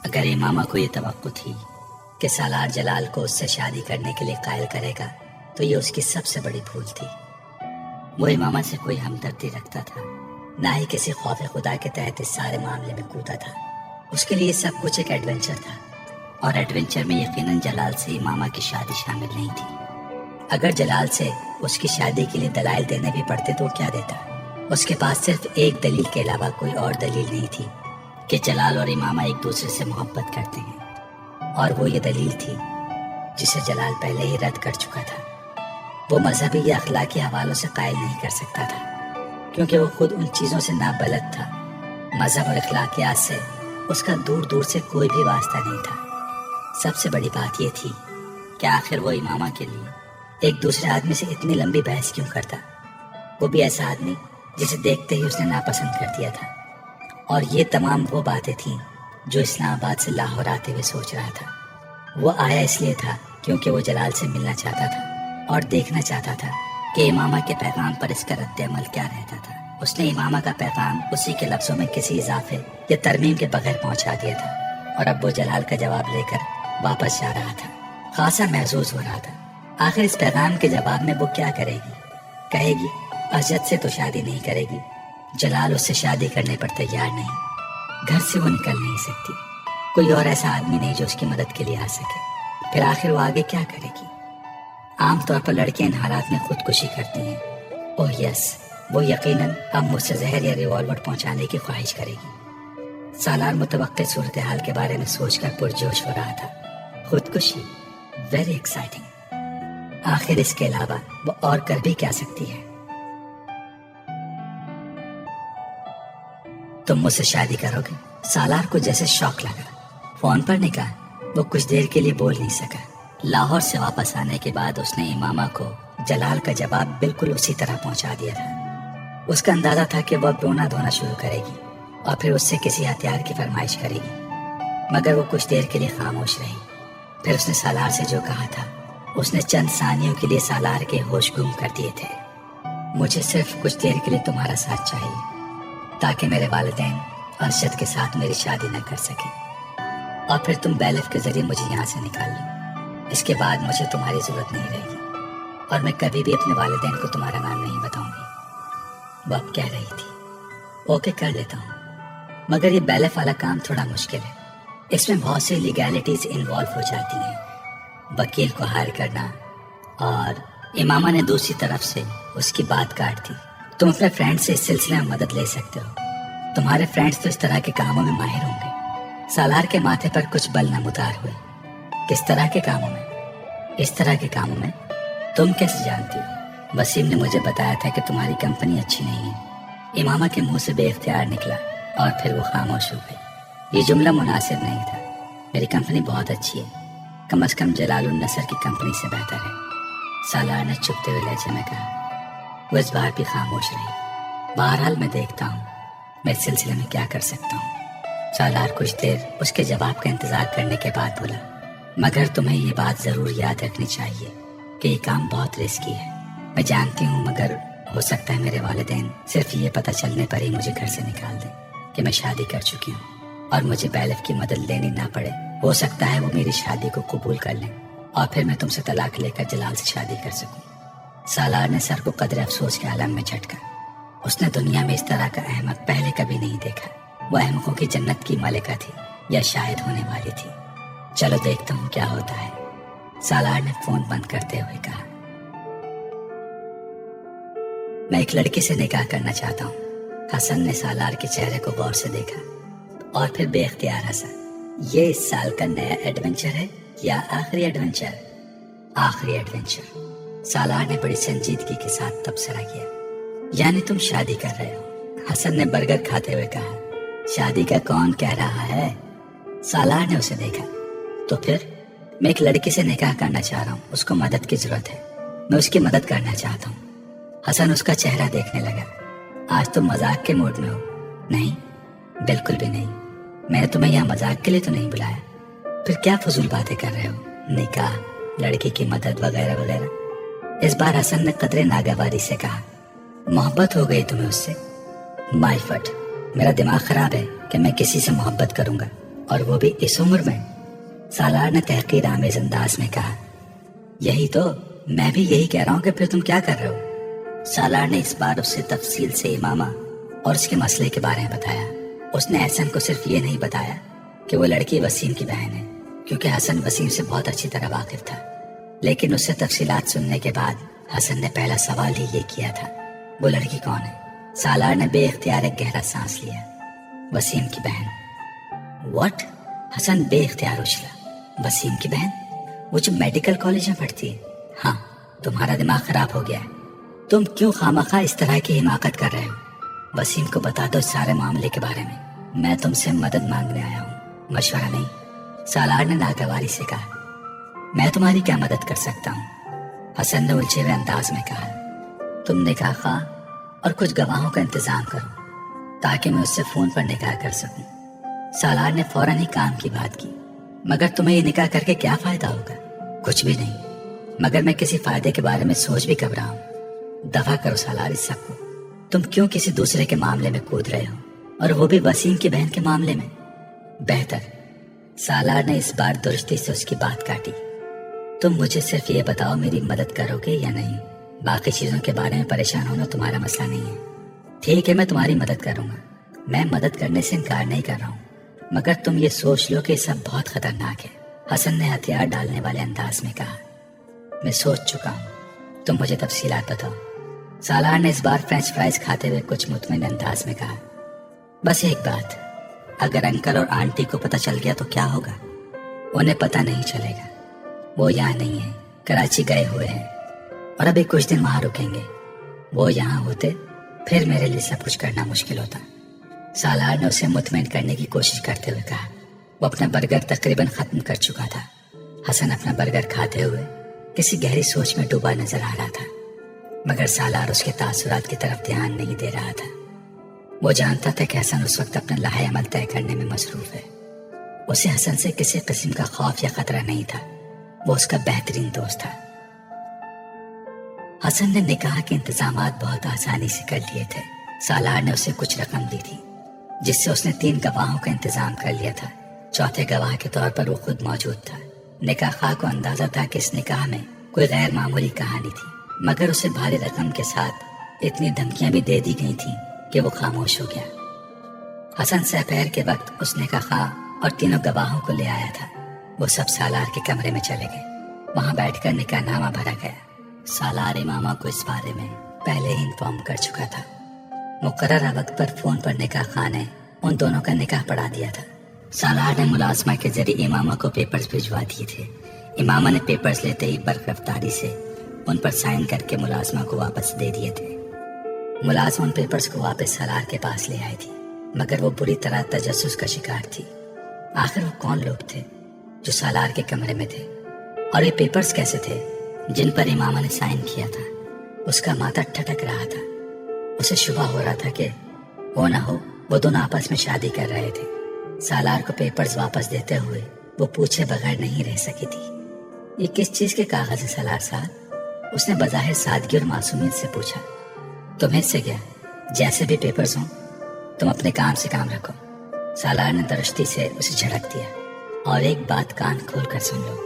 اگر امامہ کو یہ توقع تھی کہ سالار جلال کو اس سے شادی کرنے کے لیے قائل کرے گا تو یہ اس کی سب سے بڑی بھول تھی۔ وہ امامہ سے کوئی ہمدردی رکھتا تھا، نہ ہی کسی خوف خدا کے تحت اس سارے معاملے میں کودا تھا۔ اس کے لیے سب کچھ ایک ایڈونچر تھا، اور ایڈونچر میں یقیناً جلال سے امامہ کی شادی شامل نہیں تھی۔ اگر جلال سے اس کی شادی کے لیے دلائل دینے بھی پڑتے تو وہ کیا دیتا؟ اس کے پاس صرف ایک دلیل کے علاوہ کوئی اور دلیل نہیں تھی کہ جلال اور امامہ ایک دوسرے سے محبت کرتے ہیں، اور وہ یہ دلیل تھی جسے جلال پہلے ہی رد کر چکا تھا۔ وہ مذہبی یا اخلاقی حوالوں سے قائل نہیں کر سکتا تھا، کیونکہ وہ خود ان چیزوں سے نابلد تھا۔ مذہب اور اخلاقیات سے اس کا دور دور سے کوئی بھی واسطہ نہیں تھا۔ سب سے بڑی بات یہ تھی کہ آخر وہ امامہ کے لیے ایک دوسرے آدمی سے اتنی لمبی بحث کیوں کرتا، وہ بھی ایسا آدمی جسے دیکھتے ہی اس نے ناپسند کر دیا تھا۔ اور یہ تمام وہ باتیں تھیں جو اسلام آباد سے لاہور آتے ہوئے سوچ رہا تھا۔ وہ آیا اس لیے تھا کیونکہ وہ جلال سے ملنا چاہتا تھا اور دیکھنا چاہتا تھا کہ امامہ کے پیغام پر اس کا رد عمل کیا رہتا تھا۔ اس نے امامہ کا پیغام اسی کے لفظوں میں کسی اضافے یا ترمیم کے بغیر پہنچا دیا تھا، اور اب وہ جلال کا جواب لے کر واپس جا رہا تھا۔ خاصا محظوظ ہو رہا تھا۔ آخر اس پیغام کے جواب میں وہ کیا کرے گی؟ کہے گی اشجد سے تو شادی نہیں کرے گی، جلال اس سے شادی کرنے پر تیار نہیں، گھر سے وہ نکل نہیں سکتی، کوئی اور ایسا آدمی نہیں جو اس کی مدد کے لیے آ سکے۔ پھر آخر وہ آگے کیا کرے گی؟ عام طور پر لڑکیاں ان حالات میں خودکشی کرتی ہیں۔ اوہ یس، وہ یقیناً اب مجھ سے زہر یا ریوالور پہنچانے کی خواہش کرے گی۔ سالار متوقع صورتحال کے بارے میں سوچ کر پرجوش ہو رہا تھا۔ خودکشی، ویری ایکسائٹنگ۔ آخر اس کے علاوہ وہ اور کر بھی کیا سکتی ہے؟ تم مجھ سے شادی کرو گے؟ سالار کو جیسے شوق لگا۔ فون پر نکاح وہ کچھ دیر کے لیے بول نہیں سکا۔ لاہور سے واپس آنے کے بعد اس نے امامہ کو جلال کا جواب بالکل اسی طرح پہنچا دیا تھا۔ اس کا اندازہ تھا کہ وہ رونا دھونا شروع کرے گی اور پھر اس سے کسی ہتھیار کی فرمائش کرے گی، مگر وہ کچھ دیر کے لیے خاموش رہی۔ پھر اس نے سالار سے جو کہا تھا اس نے چند ثانیوں کے لیے سالار کے ہوش گم کر دیے تھے۔ مجھے صرف کچھ دیر کے لیے تمہارا ساتھ چاہیے تاکہ میرے والدین ارشد کے ساتھ میری شادی نہ کر سکیں، اور پھر تم بیلف کے ذریعے مجھے یہاں سے نکال لو۔ اس کے بعد مجھے تمہاری ضرورت نہیں رہے گی، اور میں کبھی بھی اپنے والدین کو تمہارا نام نہیں بتاؤں گی۔ وہ اب کہہ رہی تھی اوکے کر لیتا ہوں، مگر یہ بیلف والا کام تھوڑا مشکل ہے، اس میں بہت سی لیگیلٹیز انوالو ہو جاتی ہیں، وکیل کو ہائر کرنا۔ اور امامہ نے دوسری طرف سے اس کی بات کاٹ دی۔ تم اپنے فرینڈ سے اس سلسلے میں مدد لے سکتے ہو، تمہارے فرینڈز تو اس طرح کے کاموں میں ماہر ہوں گے۔ سالار کے ماتھے پر کچھ بل نمودار ہوئے۔ کس طرح کے کاموں میں؟ اس طرح کے کاموں میں؟ تم کیسے جانتی ہو؟ وسیم نے مجھے بتایا تھا کہ تمہاری کمپنی اچھی نہیں ہے۔ امامہ کے منہ سے بے اختیار نکلا اور پھر وہ خاموش ہو گئی۔ یہ جملہ مناسب نہیں تھا۔ میری کمپنی بہت اچھی ہے، کم از کم جلال النصر کی کمپنی سے بہتر ہے، سالار نے چپتے ہوئے لہجے میں کہا۔ وہ اس بار بھی خاموش رہی۔ بہرحال میں دیکھتا ہوں میں اس سلسلے میں کیا کر سکتا ہوں۔ سالار کچھ دیر اس کے جواب کا انتظار کرنے کے بعد بولا، مگر تمہیں یہ بات ضرور یاد رکھنی چاہیے کہ یہ کام بہت رسکی ہے۔ میں جانتی ہوں، مگر ہو سکتا ہے میرے والدین صرف یہ پتہ چلنے پر ہی مجھے گھر سے نکال دیں کہ میں شادی کر چکی ہوں، اور مجھے بیلف کی مدد لینی نہ پڑے۔ ہو سکتا ہے وہ میری شادی کو قبول کر لیں اور پھر میں تم سے طلاق لے کر جلال سے شادی کر سکوں۔ سالار نے سر کو قدر افسوس کے عالم میں جھٹکا۔ اس نے دنیا میں اس طرح کا احمق پہلے کبھی نہیں دیکھا۔ وہ احمقوں کی جنت کی ملکہ تھی یا شاید ہونے والی تھی۔ چلو دیکھتا ہوں کیا ہوتا ہے، سالار نے فون بند کرتے ہوئے کہا۔ میں ایک لڑکی سے نکاح کرنا چاہتا ہوں۔ حسن نے سالار کے چہرے کو غور سے دیکھا اور پھر بے اختیار ہنسا۔ یہ اس سال کا نیا ایڈونچر ہے یا آخری ایڈونچر؟ آخری ایڈونچر، سالار نے بڑی سنجیدگی کے ساتھ تبصرہ کیا۔ یعنی تم شادی کر رہے ہو؟ حسن نے برگر کھاتے ہوئے کہا۔ شادی کا کون کہہ رہا ہے؟ سالار نے اسے دیکھا۔ تو پھر میں ایک لڑکی سے نکاح کرنا چاہ رہا ہوں، اس کو مدد کی ضرورت ہے، میں اس کی مدد کرنا چاہتا ہوں۔ حسن اس کا چہرہ دیکھنے لگا۔ آج تم مذاق کے موڈ میں ہو؟ نہیں، بالکل بھی نہیں، میں نے تمہیں یہاں مذاق کے لیے تو نہیں بلایا۔ پھر کیا فضول باتیں کر رہے ہو؟ نکاح، لڑکی کی مدد وغیرہ وغیرہ۔ اس بار حسن نے قدرے ناگواری سے کہا۔ محبت ہو گئی تمہیں اس سے؟ مائی فٹ، میرا دماغ خراب ہے کہ میں کسی سے محبت کروں گا۔ اور وہ بھی اس عمر میں؟ سالار نے تحقیر آمیز انداز میں کہا۔ یہی تو میں بھی یہی کہہ رہا ہوں کہ پھر تم کیا کر رہے ہو؟ سالار نے اس بار اس سے تفصیل سے امامہ اور اس کے مسئلے کے بارے میں بتایا۔ اس نے حسن کو صرف یہ نہیں بتایا کہ وہ لڑکی وسیم کی بہن ہے، کیونکہ حسن وسیم سے بہت اچھی طرح واقف تھا، لیکن اس سے تفصیلات سننے کے بعد حسن نے پہلا سوال ہی یہ کیا تھا، وہ لڑکی کون ہے؟ سالار نے بے اختیار ایک گہرا سانس لیا۔ وسیم کی بہن۔ واٹ؟ حسن بے اختیار اچھلا۔ وسیم کی بہن؟ وہ جو میڈیکل کالج میں پڑھتی ہے؟ ہاں۔ تمہارا دماغ خراب ہو گیا ہے، تم کیوں خواہ اس طرح کی حماقت کر رہے ہو؟ وسیم کو بتا دو اس سارے معاملے کے بارے میں تم سے مدد مانگنے آیا ہوں، مشورہ نہیں۔ سالار نے ناگواری سے کہا۔ میں تمہاری کیا مدد کر سکتا ہوں؟ حسن نے الجھے ہوئے انداز میں کہا۔ تم نکاح خواہ اور کچھ گواہوں کا انتظام کرو تاکہ میں اس سے فون پر نکاح کر سکوں۔ سالار نے فوراً ہی کام کی بات کی۔ مگر تمہیں یہ نکاح کر کے کیا فائدہ ہوگا؟ کچھ بھی نہیں، مگر میں کسی فائدے کے بارے میں سوچ بھی کب رہا ہوں۔ دفع کرو سالار اس سب کو، تم کیوں کسی دوسرے کے معاملے میں کود رہے ہو، اور وہ بھی وسیم کی بہن کے معاملے میں؟ بہتر۔ سالار نے اس بار درستی سے اس کی بات کاٹی۔ تم مجھے صرف یہ بتاؤ میری مدد کرو گے یا نہیں؟ باقی چیزوں کے بارے میں پریشان ہونا تمہارا مسئلہ نہیں ہے۔ ٹھیک ہے، میں تمہاری مدد کروں گا، میں مدد کرنے سے انکار نہیں کر رہا ہوں، مگر تم یہ سوچ لو کہ یہ سب بہت خطرناک ہے۔ حسن نے ہتھیار ڈالنے والے انداز میں کہا۔ میں سوچ چکا ہوں، تم مجھے تفصیلات بتاؤ۔ سالار نے اس بار فرینچ فرائز کھاتے ہوئے کچھ مطمئن انداز میں کہا۔ بس ایک بات، اگر انکل اور آنٹی کو پتہ چل گیا تو کیا ہوگا؟ انہیں پتہ نہیں چلے گا، وہ یہاں نہیں ہیں، کراچی گئے ہوئے ہیں اور ابھی کچھ دن وہاں رکیں گے۔ وہ یہاں ہوتے پھر میرے لیے سب کچھ کرنا مشکل ہوتا۔ سالار نے اسے مطمئن کرنے کی کوشش کرتے ہوئے کہا۔ وہ اپنا برگر تقریباً ختم کر چکا تھا۔ حسن اپنا برگر کھاتے ہوئے کسی گہری سوچ میں ڈوبا نظر آ رہا تھا، مگر سالار اس کے تاثرات کی طرف دھیان نہیں دے رہا تھا۔ وہ جانتا تھا کہ حسن اس وقت اپنا لاہ عمل طے کرنے میں مصروف ہے۔ اسے حسن سے کسی قسم کا خوف یا خطرہ نہیں تھا، وہ اس کا بہترین دوست تھا۔ حسن نے نکاح کے انتظامات بہت آسانی سے کر لیے تھے۔ سالار نے اسے کچھ رقم دی تھی جس سے اس نے 3 گواہوں کا انتظام کر لیا تھا۔ چوتھے گواہ کے طور پر وہ خود موجود تھا۔ نکاح خواہ کو اندازہ تھا کہ اس نکاح میں کوئی غیر معمولی کہانی تھی، مگر اسے بھاری رقم کے ساتھ اتنی دھمکیاں بھی دے دی گئی تھیں کہ وہ خاموش ہو گیا۔ حسن سحر کے وقت اس نکاح خواہ اور 3 گواہوں کو لے آیا تھا۔ وہ سب سالار کے کمرے میں چلے گئے۔ وہاں بیٹھ کر نکاح نامہ بھرا گیا۔ سالار امامہ کو اس بارے میں پہلے ہی انفارم کر چکا تھا۔ مقررہ وقت پر فون پر نکاح خواہ نے ان دونوں کا نکاح پڑھا دیا تھا۔ سالار نے ملازمہ کے ذریعے امامہ کو پیپرز بھجوا دیے تھے۔ امامہ نے پیپرز لیتے ہی برق رفتاری سے ان پر سائن کر کے ملازمہ کو واپس دے دیے تھے۔ ملازمہ ان پیپرز کو واپس سالار کے پاس لے آئی تھی، مگر وہ بری طرح تجسس کا شکار تھی۔ آخر وہ کون لوگ تھے جو سالار کے کمرے میں تھے، اور یہ پیپرز کیسے تھے جن پر امامہ نے سائن کیا تھا؟ اس کا ماتھا ٹھٹک رہا تھا۔ اسے شبہ ہو رہا تھا کہ وہ نہ ہو وہ دونوں آپس میں شادی کر رہے تھے۔ سالار کو پیپرز واپس دیتے ہوئے وہ پوچھے بغیر نہیں رہ سکی تھی۔ یہ کس چیز کے کاغذ ہیں سالار صاحب؟ اس نے بظاہر سادگی اور معصومیت سے پوچھا۔ تمہیں سے کیا، جیسے بھی پیپرز ہوں تم اپنے کام سے کام رکھو۔ سالار نے درشتی سے اسے جھڑک دیا۔ اور ایک بات کان کھول کر سن لو،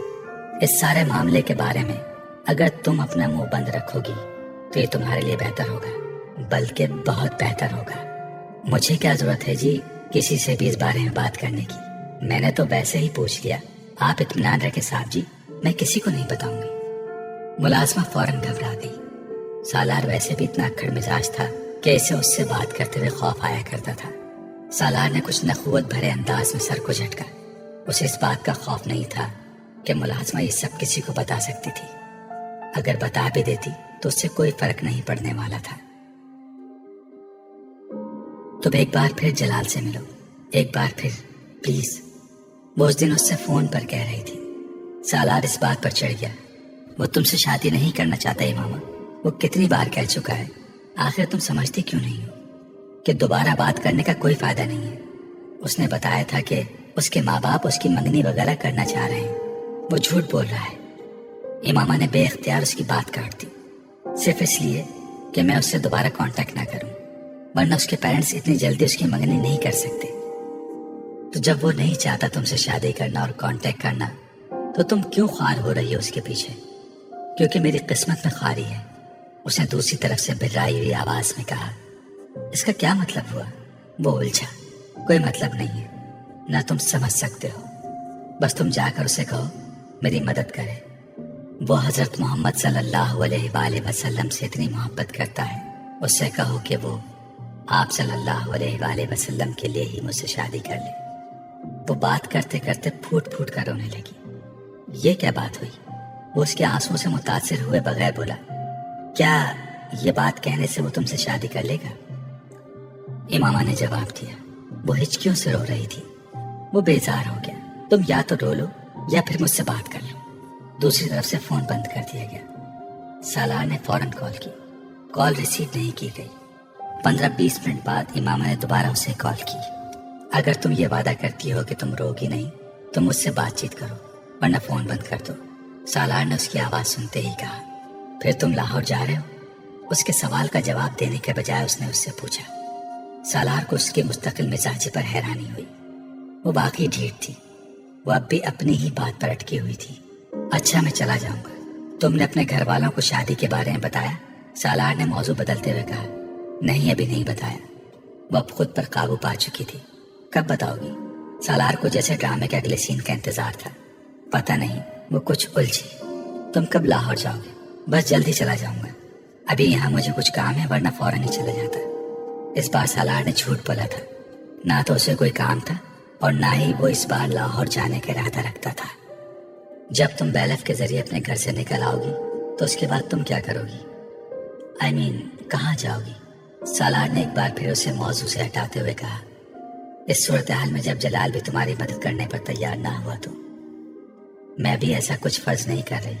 اس سارے معاملے کے بارے میں اگر تم اپنا منہ بند رکھو گی تو یہ تمہارے لیے بہتر ہوگا، بلکہ بہت بہتر ہوگا۔ مجھے کیا ضرورت ہے جی کسی سے بھی اس بارے میں بات کرنے کی؟ میں نے تو ویسے ہی پوچھ لیا۔ آپ اطمینان رکھیں صاحب جی، میں کسی کو نہیں بتاؤں گی۔ ملازمہ فوراً گھبرا گئی۔ سالار ویسے بھی اتنا اکڑ مزاج تھا کہ اسے اس سے بات کرتے ہوئے خوف آیا کرتا تھا۔ سالار نے کچھ نخوت بھرے انداز میں سر کو جھٹکا۔ اسے اس بات کا خوف نہیں تھا کہ ملازمہ یہ سب کسی کو بتا سکتی تھی۔ اگر بتا بھی دیتی تو اس سے کوئی فرق نہیں پڑنے والا تھا۔ تم ایک بار پھر جلال سے ملو، ایک بار پھر پلیز، وہ اس دن اس سے فون پر کہہ رہی تھی۔ سالار اس بات پر چڑھ گیا۔ وہ تم سے شادی نہیں کرنا چاہتا امامہ، وہ کتنی بار کہہ چکا ہے۔ آخر تم سمجھتی کیوں نہیں ہو کہ دوبارہ بات کرنے کا کوئی فائدہ نہیں ہے؟ اس نے بتایا تھا کہ اس کے ماں باپ اس کی منگنی وغیرہ کرنا چاہ رہے ہیں۔ وہ جھوٹ بول رہا ہے۔ امامہ نے بے اختیار اس کی بات کاٹ دی، صرف اس لیے کہ میں اس سے دوبارہ کانٹیکٹ نہ کروں، ورنہ اس کے پیرنٹس اتنی جلدی اس کی منگنی نہیں کر سکتے۔ تو جب وہ نہیں چاہتا تم سے شادی کرنا اور کانٹیکٹ کرنا تو تم کیوں خوار ہو رہی ہو اس کے پیچھے؟ کیونکہ میری قسمت میں خواری ہے، اس نے دوسری طرف سے بھرائی ہوئی آواز میں کہا۔ اس کا کیا مطلب ہوا؟ وہ الجھا۔ کوئی مطلب نہیں ہے، نہ تم سمجھ سکتے ہو، بس تم جا کر اسے کہو میری مدد کرے۔ وہ حضرت محمد صلی اللہ علیہ وآلہ وسلم سے اتنی محبت کرتا ہے، اس سے کہو کہ وہ آپ صلی اللہ علیہ وآلہ وسلم کے لیے ہی مجھ سے شادی کر لے۔ وہ بات کرتے کرتے پھوٹ پھوٹ کر رونے لگی۔ یہ کیا بات ہوئی؟ وہ اس کے آنسوں سے متاثر ہوئے بغیر بولا، کیا یہ بات کہنے سے وہ تم سے شادی کر لے گا؟ امامہ نے جواب دیا۔ وہ ہچکیوں سے رو رہی تھی۔ وہ بیزار ہو گیا۔ تم یا تو رو لو یا پھر مجھ سے بات کر لو۔ دوسری طرف سے فون بند کر دیا گیا۔ سالار نے فوراً کال کی۔ کال ریسیو نہیں کی گئی۔ 15-20 منٹ بعد امامہ نے دوبارہ اسے کال کی۔ اگر تم یہ وعدہ کرتی ہو کہ تم روگی نہیں تو مجھ سے بات چیت کرو، ورنہ فون بند کر دو۔ سالار نے اس کی آواز سنتے ہی کہا، پھر تم لاہور جا رہے ہو؟ اس کے سوال کا جواب دینے کے بجائے اس نے اس سے پوچھا۔ سالار کو اس کے مستقل مزاجی پر حیرانی ہوئی۔ وہ واقعی ڈھیٹ تھی۔ وہ اب بھی اپنی ہی بات پر اٹکی ہوئی تھی۔ اچھا، میں چلا جاؤں گا۔ تم نے اپنے گھر والوں کو شادی کے بارے میں بتایا؟ سالار نے موضوع بدلتے ہوئے کہا۔ نہیں، ابھی نہیں بتایا۔ وہ اب خود پر قابو پا چکی تھی۔ کب بتاؤ گی؟ سالار کو جیسے ڈرامے کے اگلے سین کا انتظار تھا۔ پتہ نہیں، وہ کچھ الجھی۔ تم کب لاہور جاؤ گے؟ بس جلدی چلا جاؤں گا، ابھی یہاں مجھے کچھ کام ہے، ورنہ فوراً ہی چلا جاتا۔ اس بار سالار نے جھوٹ بولا تھا۔ نہ تو اسے کوئی کام تھا اور نہ ہی وہ اس بار لاہور جانے کا ارادہ رکھتا تھا۔ جب تم بیلف کے ذریعے اپنے گھر سے نکل آؤ گی تو اس کے بعد تم کیا کرو گی؟ کہاں جاؤ گی؟ سالار نے ایک بار پھر اسے موضوع سے ہٹاتے ہوئے کہا۔ اس صورتحال میں جب جلال بھی تمہاری مدد کرنے پر تیار نہ ہوا تو میں بھی ایسا کچھ فرض نہیں کر رہی،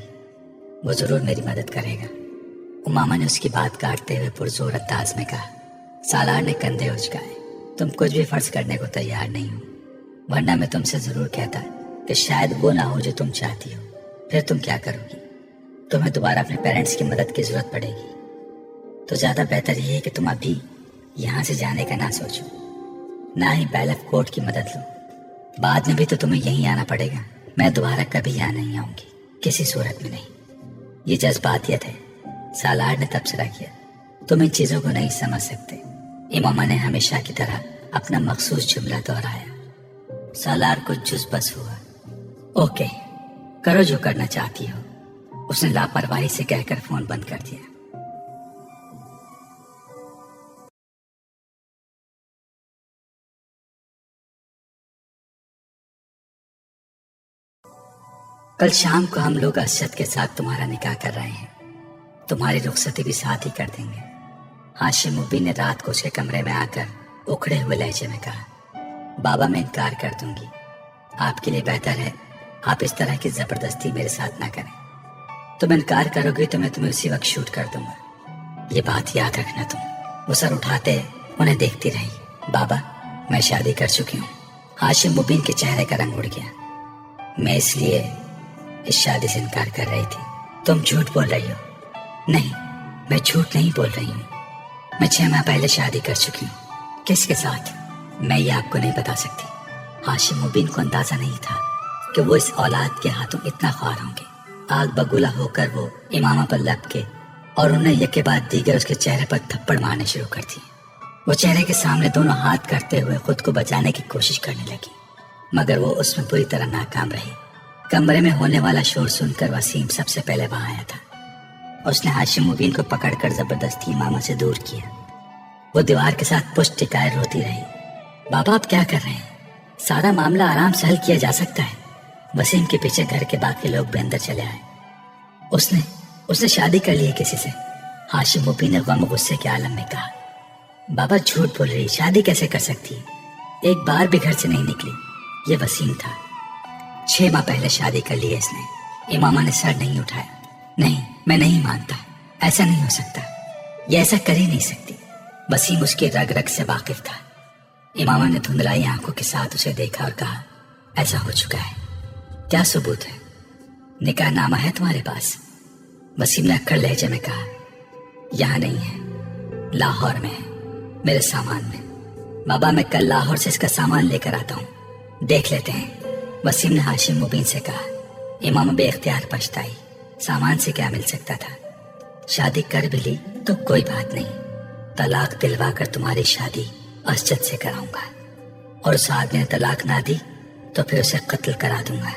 وہ ضرور میری مدد کرے گا۔ امامہ نے اس کی بات کاٹتے ہوئے پرزور انداز میں کہا۔ سالار نے کندھے اچکائے۔ تم کچھ بھی فرض کرنے کو تیار نہیں ہو، ورنہ میں تم سے ضرور کہتا کہ شاید وہ نہ ہو جو تم چاہتی ہو۔ پھر تم کیا کرو گی؟ تمہیں دوبارہ اپنے پیرنٹس کی مدد کی ضرورت پڑے گی، تو زیادہ بہتر یہ ہے کہ تم ابھی یہاں سے جانے کا نہ سوچو، نہ ہی بیلف کورٹ کی مدد لو۔ بعد میں بھی تو تمہیں یہیں آنا پڑے گا۔ میں دوبارہ کبھی یہاں نہیں آؤں گی، کسی صورت میں نہیں۔ یہ جذباتیت ہے، سالار نے تبصرہ کیا۔ تم ان چیزوں کو نہیں سمجھ سکتے۔ امامہ نے ہمیشہ کی طرح اپنا مخصوص جملہ دہرایا۔ سالار کو جز بس ہوا۔ اوکے، کرو جو کرنا چاہتی ہو، اس نے لاپرواہی سے کہہ کر فون بند کر دیا۔ کل شام کو ہم لوگ اسد کے ساتھ تمہارا نکاح کر رہے ہیں، تمہاری رخصتی بھی ساتھ ہی کر دیں گے۔ ہاشم مبین نے رات کو اس کے کمرے میں آ کر اکھڑے ہوئے لہجے میں کہا۔ بابا، میں انکار کر دوں گی، آپ کے لیے بہتر ہے آپ اس طرح کی زبردستی میرے ساتھ نہ کریں۔ تم انکار کرو گے تو میں تمہیں اسی وقت شوٹ کر دوں گا، یہ بات یاد رکھنا تم۔ وہ سر اٹھاتے انہیں دیکھتی رہی۔ بابا، میں شادی کر چکی ہوں۔ ہاشم مبین کے چہرے کا رنگ اڑ گیا۔ میں اس لیے اس شادی سے انکار کر رہی تھی۔ تم جھوٹ بول رہی ہو۔ نہیں، میں جھوٹ نہیں بول رہی ہوں، میں 6 ماہ پہلے شادی کر چکی ہوں۔ کس کے ساتھ؟ میں یہ آپ کو نہیں بتا سکتی۔ ہاشم مبین کو اندازہ نہیں تھا کہ وہ اس اولاد کے ہاتھوں اتنا خوار ہوں گے۔ آگ بگولا ہو کر وہ امامہ پر لپکے اور انہیں یک کے بعد دیگر اس کے چہرے پر تھپڑ مارنے شروع کر دی۔ وہ چہرے کے سامنے دونوں ہاتھ کرتے ہوئے خود کو بچانے کی کوشش کرنے لگی، مگر وہ اس میں پوری طرح ناکام رہی۔ کمرے میں ہونے والا شور سن کر وسیم سب سے پہلے وہاں آیا تھا۔ اس نے ہاشم مبین کو پکڑ کر زبردستی امامہ سے دور کیا۔ وہ دیوار کے ساتھ پشت ٹکائے روتی رہی۔ بابا، آپ کیا کر رہے ہیں؟ سارا معاملہ آرام سے حل کیا جا سکتا ہے۔ وسیم کے پیچھے گھر کے باقی لوگ بھی اندر چلے آئے۔ اس نے شادی کر لی ہے کسی سے، ہاشم مبین نے غم و غصے کے عالم میں کہا۔ بابا جھوٹ بول رہی، شادی کیسے کر سکتی ہے؟ ایک بار بھی گھر سے نہیں نکلی۔ یہ وسیم تھا۔ 6 ماہ پہلے شادی کر لی ہے اس نے۔ امامہ نے سر نہیں اٹھایا۔ نہیں، میں نہیں مانتا، ایسا نہیں ہو سکتا، یہ ایسا کر ہی نہیں سکتی۔ وسیم اس کے رگ رگ سے واقف تھا۔ امامہ نے دھندلائی آنکھوں کے ساتھ اسے دیکھا اور کہا، ایسا ہو چکا ہے، کیا ثبوت ہے؟ نکاح نامہ ہے تمہارے پاس؟ وسیم نے اکڑ لہجے میں کہا، یہاں نہیں ہے، لاہور میں ہے، میرے سامان میں۔ بابا، میں کل لاہور سے اس کا سامان لے کر آتا ہوں، देख लेते हैं, वसीम ने हाशिम मुबीन से कहा। इमामा बेख्तियार पछताई। सामान से क्या मिल सकता था? शादी कर भी ली तो कोई बात नहीं, तलाक दिलवा कर तुम्हारी शादी असजद से कराऊंगा, और उस आदमी ने तलाक ना दी तो फिर उसे कत्ल करा दूंगा।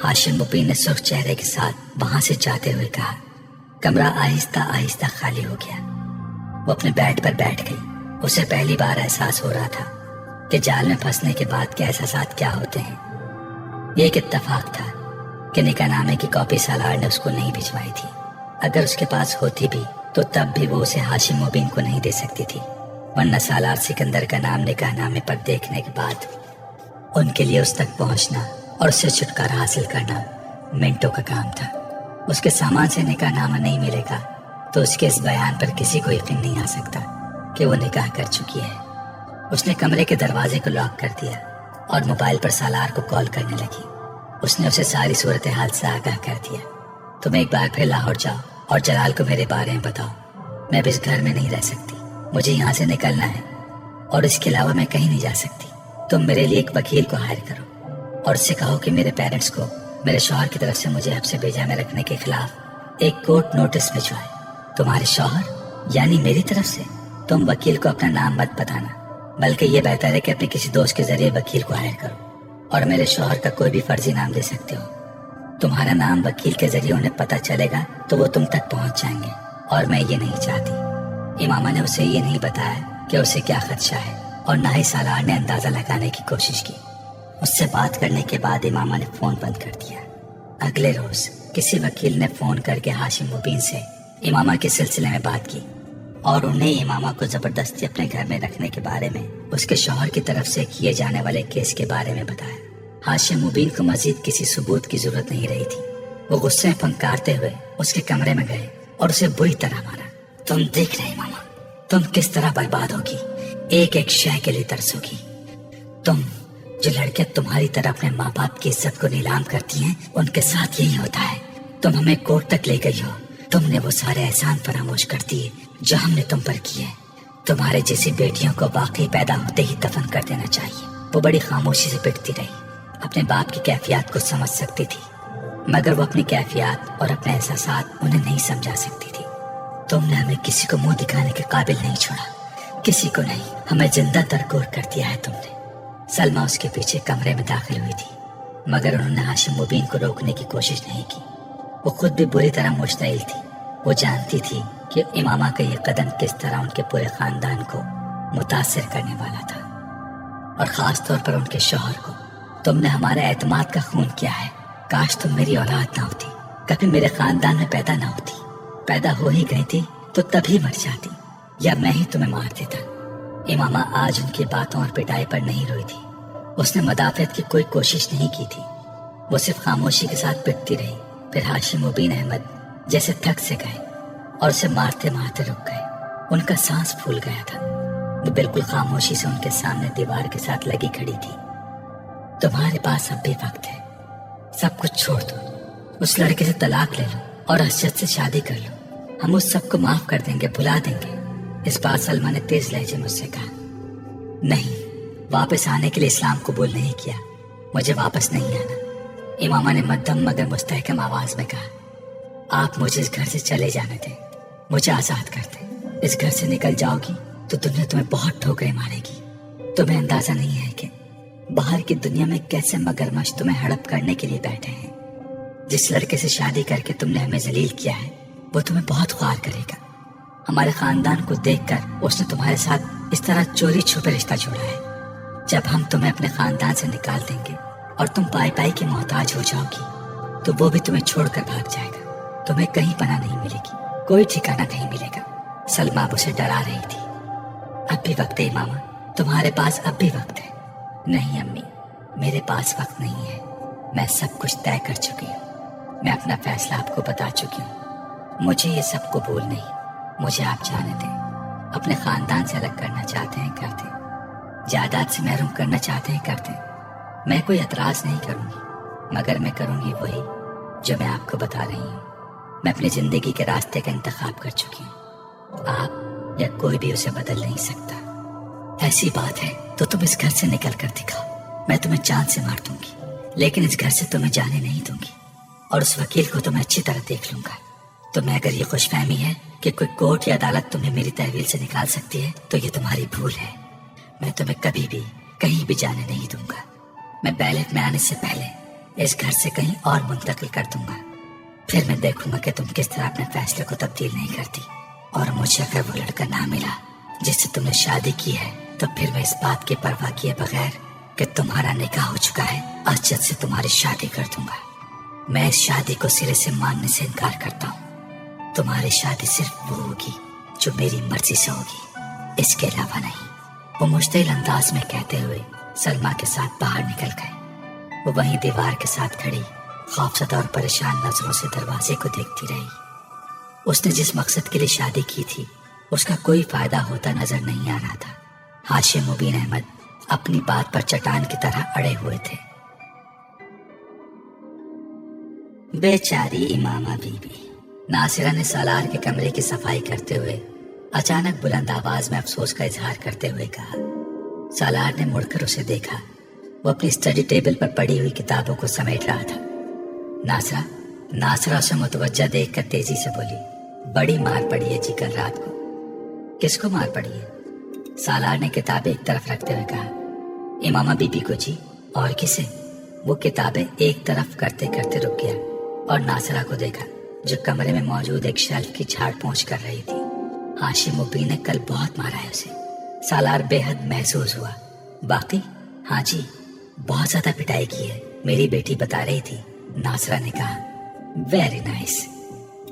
हाशिम मुबीन ने सुर्ख चेहरे के साथ वहां से जाते हुए कहा। कमरा आहिस्ता आहिस्ता खाली हो गया। वो अपने बेड पर बैठ गई। उसे पहली बार एहसास हो रहा था कि जाल में फंसने के बाद के एहसास क्या होते हैं। ये एक इत्तेफाक था कि निकाहनामे की कॉपी सालार ने उसको नहीं भिजवाई थी। अगर उसके पास होती भी तो तब भी वो उसे हाशिम मुबीन को नहीं दे सकती थी, वरना सालार सिकंदर का नाम निकाहनामे पर देखने के बाद उनके लिए उस तक पहुंचना और उससे छुटकारा हासिल करना मिनटों का काम था। उसके सामान से निकाहनामा नहीं मिलेगा तो उसके इस बयान पर किसी को यकीन नहीं आ सकता कि वो निकाह कर चुकी है। उसने कमरे के दरवाजे को लॉक कर दिया और मोबाइल पर सालार को कॉल करने लगी। उसने उसे सारी सूरत हाल से आगाह कर दिया। तुम एक बार फिर लाहौर जाओ और जलाल को मेरे बारे में बताओ। मैं भी इस घर में नहीं रह सकती, मुझे यहाँ से निकलना है और इसके अलावा मैं कहीं नहीं जा सकती। तुम मेरे लिए एक वकील को हायर करो और उससे कहो कि मेरे पेरेंट्स को मेरे शौहर की तरफ से मुझे हब्से भेजा में रखने के खिलाफ एक कोर्ट नोटिस भिजवाए। तुम्हारे शौहर यानी मेरी तरफ से? तुम वकील को अपना नाम मत बताना, बल्कि ये बेहतर है कि अपने किसी दोस्त के जरिए वकील को हायर करो और मेरे शौहर का कोई भी फर्जी नाम दे सकते हो। तुम्हारा नाम वकील के जरिए उन्हें पता चलेगा तो वो तुम तक पहुंच जाएंगे और मैं ये नहीं चाहती। इमामा ने उसे ये नहीं बताया कि उसे क्या खदशा है और ना ही सालार ने अंदाजा लगाने की कोशिश की। उससे बात करने के बाद इमामा ने फोन बंद कर दिया। अगले रोज किसी वकील ने फोन करके हाशिम मुबीन से इमामा के सिलसिले में बात की और उन्हें इमामा को जबरदस्ती अपने घर में रखने के बारे में उसके शौहर की तरफ से किए जाने वाले केस के बारे में बताया। हाशिम मुबीन को मजीद किसी सबूत की जरूरत नहीं रही थी। वो गुस्से में फंकारते हुए उसके कमरे में गए और उसे बुरी तरह मारा। तुम देख रहे इमामा, तुम किस तरह बर्बाद होगी, एक एक शय के लिए तरसोगी। तुम जो लड़कियां तुम्हारी तरह अपने माँ बाप की इज्जत को नीलाम करती हैं, उनके साथ यही होता है। तुम हमें कोर्ट तक ले गई हो, तुमने वो सारे एहसान फरामोश कर दिए जो हमने तुम पर किए। तुम्हारे जैसी बेटियों को वाकई पैदा होते ही दफन कर देना चाहिए। वो बड़ी खामोशी से पिटती रही। अपने बाप की कैफियत को समझ सकती थी, मगर वो अपनी कैफियत और अपने एहसासात उन्हें नहीं समझा सकती थी। तुमने हमें किसी को मुंह दिखाने के काबिल नहीं छोड़ा, किसी को नहीं, हमें जिंदा दरगोर कर दिया है तुमने। सलमा उसके पीछे कमरे में दाखिल हुई थी, मगर उन्होंने हाशिम मुबीन को रोकने की कोशिश नहीं की। वो खुद भी बुरी तरह मुश्तइल थी। वो जानती थी कि इमामा का ये कदम किस तरह उनके पूरे खानदान को मुतासिर करने वाला था, और खास तौर पर उनके शौहर को। तुमने हमारे एतमाद का खून किया है। काश तुम मेरी औलाद ना होती, कभी मेरे खानदान में पैदा ना होती। पैदा हो ही गई थी तो तभी मर जाती, या मैं ही तुम्हें मार देता। इमामा आज उनकी बातों और पिटाई पर नहीं रोई थी। उसने मदाफियत की कोई कोशिश नहीं की थी। वो सिर्फ खामोशी के साथ पिटती रही। फिर हाशिम मुबीन अहमद जैसे थक से गए और उसे मारते मारते रुक गए। उनका सांस फूल गया था। वो बिल्कुल खामोशी से उनके सामने दीवार के साथ लगी खड़ी थी। तुम्हारे पास अब भी वक्त है, सब कुछ छोड़ दो, उस लड़के से तलाक ले लो और असजद से शादी कर लो। हम उस सबको माफ कर देंगे, भुला देंगे। इस बार सलमा ने तेज लहजे मुझसे कहा। नहीं, वापस आने के लिए इस्लाम कबूल नहीं किया, मुझे वापस नहीं आना। इमामा ने मध्यम मगर मुस्तहकम आवाज में कहा। आप मुझे इस घर से चले जाने दें, मुझे आजाद कर दें। इस घर से निकल जाओगी तो दुनिया तुम्हें बहुत ठोकरें मारेगी। तुम्हें अंदाजा नहीं है कि बाहर की दुनिया में कैसे मगरमच्छ तुम्हें हड़प करने के लिए बैठे हैं। जिस लड़के से शादी करके तुमने हमें जलील किया है, वो तुम्हें बहुत ख्वार करेगा। हमारे खानदान को देखकर उसने तुम्हारे साथ इस तरह चोरी छुपे रिश्ता जोड़ा है। जब हम तुम्हें अपने खानदान से निकाल देंगे और तुम पाई पाई की मोहताज हो जाओगी, तो वो भी तुम्हें छोड़कर भाग जाएगा। तुम्हें कहीं पनाह नहीं मिलेगी, कोई ठिकाना नहीं मिलेगा। सलमा उसे डरा रही थी। अब भी वक्त है इमामा, तुम्हारे पास अब भी वक्त है। नहीं अम्मी, मेरे पास वक्त नहीं है। मैं सब कुछ तय कर चुकी हूँ। मैं अपना फैसला आपको बता चुकी हूँ। मुझे ये सब कबूल नहीं। मुझे आप जाने दें। अपने खानदान से अलग करना चाहते हैं कर दें, जायदाद से महरूम करना चाहते हैं कर दें। मैं कोई एतराज नहीं करूँगी, मगर मैं करूँगी वही जो मैं आपको बता रही हूँ। मैं अपनी जिंदगी के रास्ते का इंतखाब कर चुकी हूँ। आप या कोई भी उसे बदल नहीं सकता। ऐसी बात है तो तुम इस घर से निकल कर दिखाओ। मैं तुम्हें जान से मार दूंगी, लेकिन इस घर से तुम्हें जाने नहीं दूंगी। और उस वकील को तो मैं अच्छी तरह देख लूंगा। तुम्हें अगर ये खुशफहमी है कि कोई कोर्ट या अदालत तुम्हें मेरी तहवील से निकाल सकती है, तो ये तुम्हारी भूल है। मैं तुम्हें कभी भी कहीं भी जाने नहीं दूंगा। मैं बैलेट में आने से पहले इस घर से कहीं और मुंतकिल कर दूंगा। फिर मैं देखूंगा कि तुम किस तरह अपने फैसले को तब्दील नहीं करती। और मुझे अगर वो लड़का ना मिला जिससे तुमने शादी की है, तो फिर मैं इस बात की परवाह किए बगैर कि तुम्हारा निकाह हो चुका है, अजद से तुम्हारी शादी कर दूंगा। मैं इस शादी को सिरे से मानने से इनकार करता हूँ। तुम्हारी शादी सिर्फ वो होगी जो मेरी मर्जी से होगी, इसके अलावा नहीं। वो मुश्तिल अंदाज में कहते हुए सलमा के साथ बाहर निकल गए। वो वहीं दीवार के साथ खड़ी खौफजदा और परेशान नजरों से दरवाजे को देखती रही। उसने जिस मकसद के लिए शादी की थी, उसका कोई फायदा होता नजर नहीं आ रहा था। हाशिम मुबीन अहमद अपनी बात पर चट्टान की तरह अड़े हुए थे। बेचारी इमामा बीबी। नासिरा ने सालार के कमरे की सफाई करते हुए अचानक बुलंद आवाज में अफसोस का इजहार करते हुए कहा। सालार ने मुड़कर उसे देखा। वो अपनी स्टडी टेबल पर पड़ी हुई किताबों को समेट रहा था। नासिरा उसे मुतवज्जा देखकर तेजी से बोली, बड़ी मार पड़ी है जी कल रात को। किसको मार पड़ी है? सालार ने किताबें एक तरफ रखते हुए कहा। इमामा बीबी को जी। और किसे? वो किताबें एक तरफ करते करते रुक गया और नासिरा को देखा, जो कमरे में मौजूद एक शेल्फ की झाड़ पोंछ कर रही थी। हाशिम मुबीन ने कल बहुत मारा है उसे। सालार बेहद महसूस हुआ। बाकी? हाँ जी, बहुत ज्यादा पिटाई की है, मेरी बेटी बता रही थी, नासिरा ने कहा। Very nice.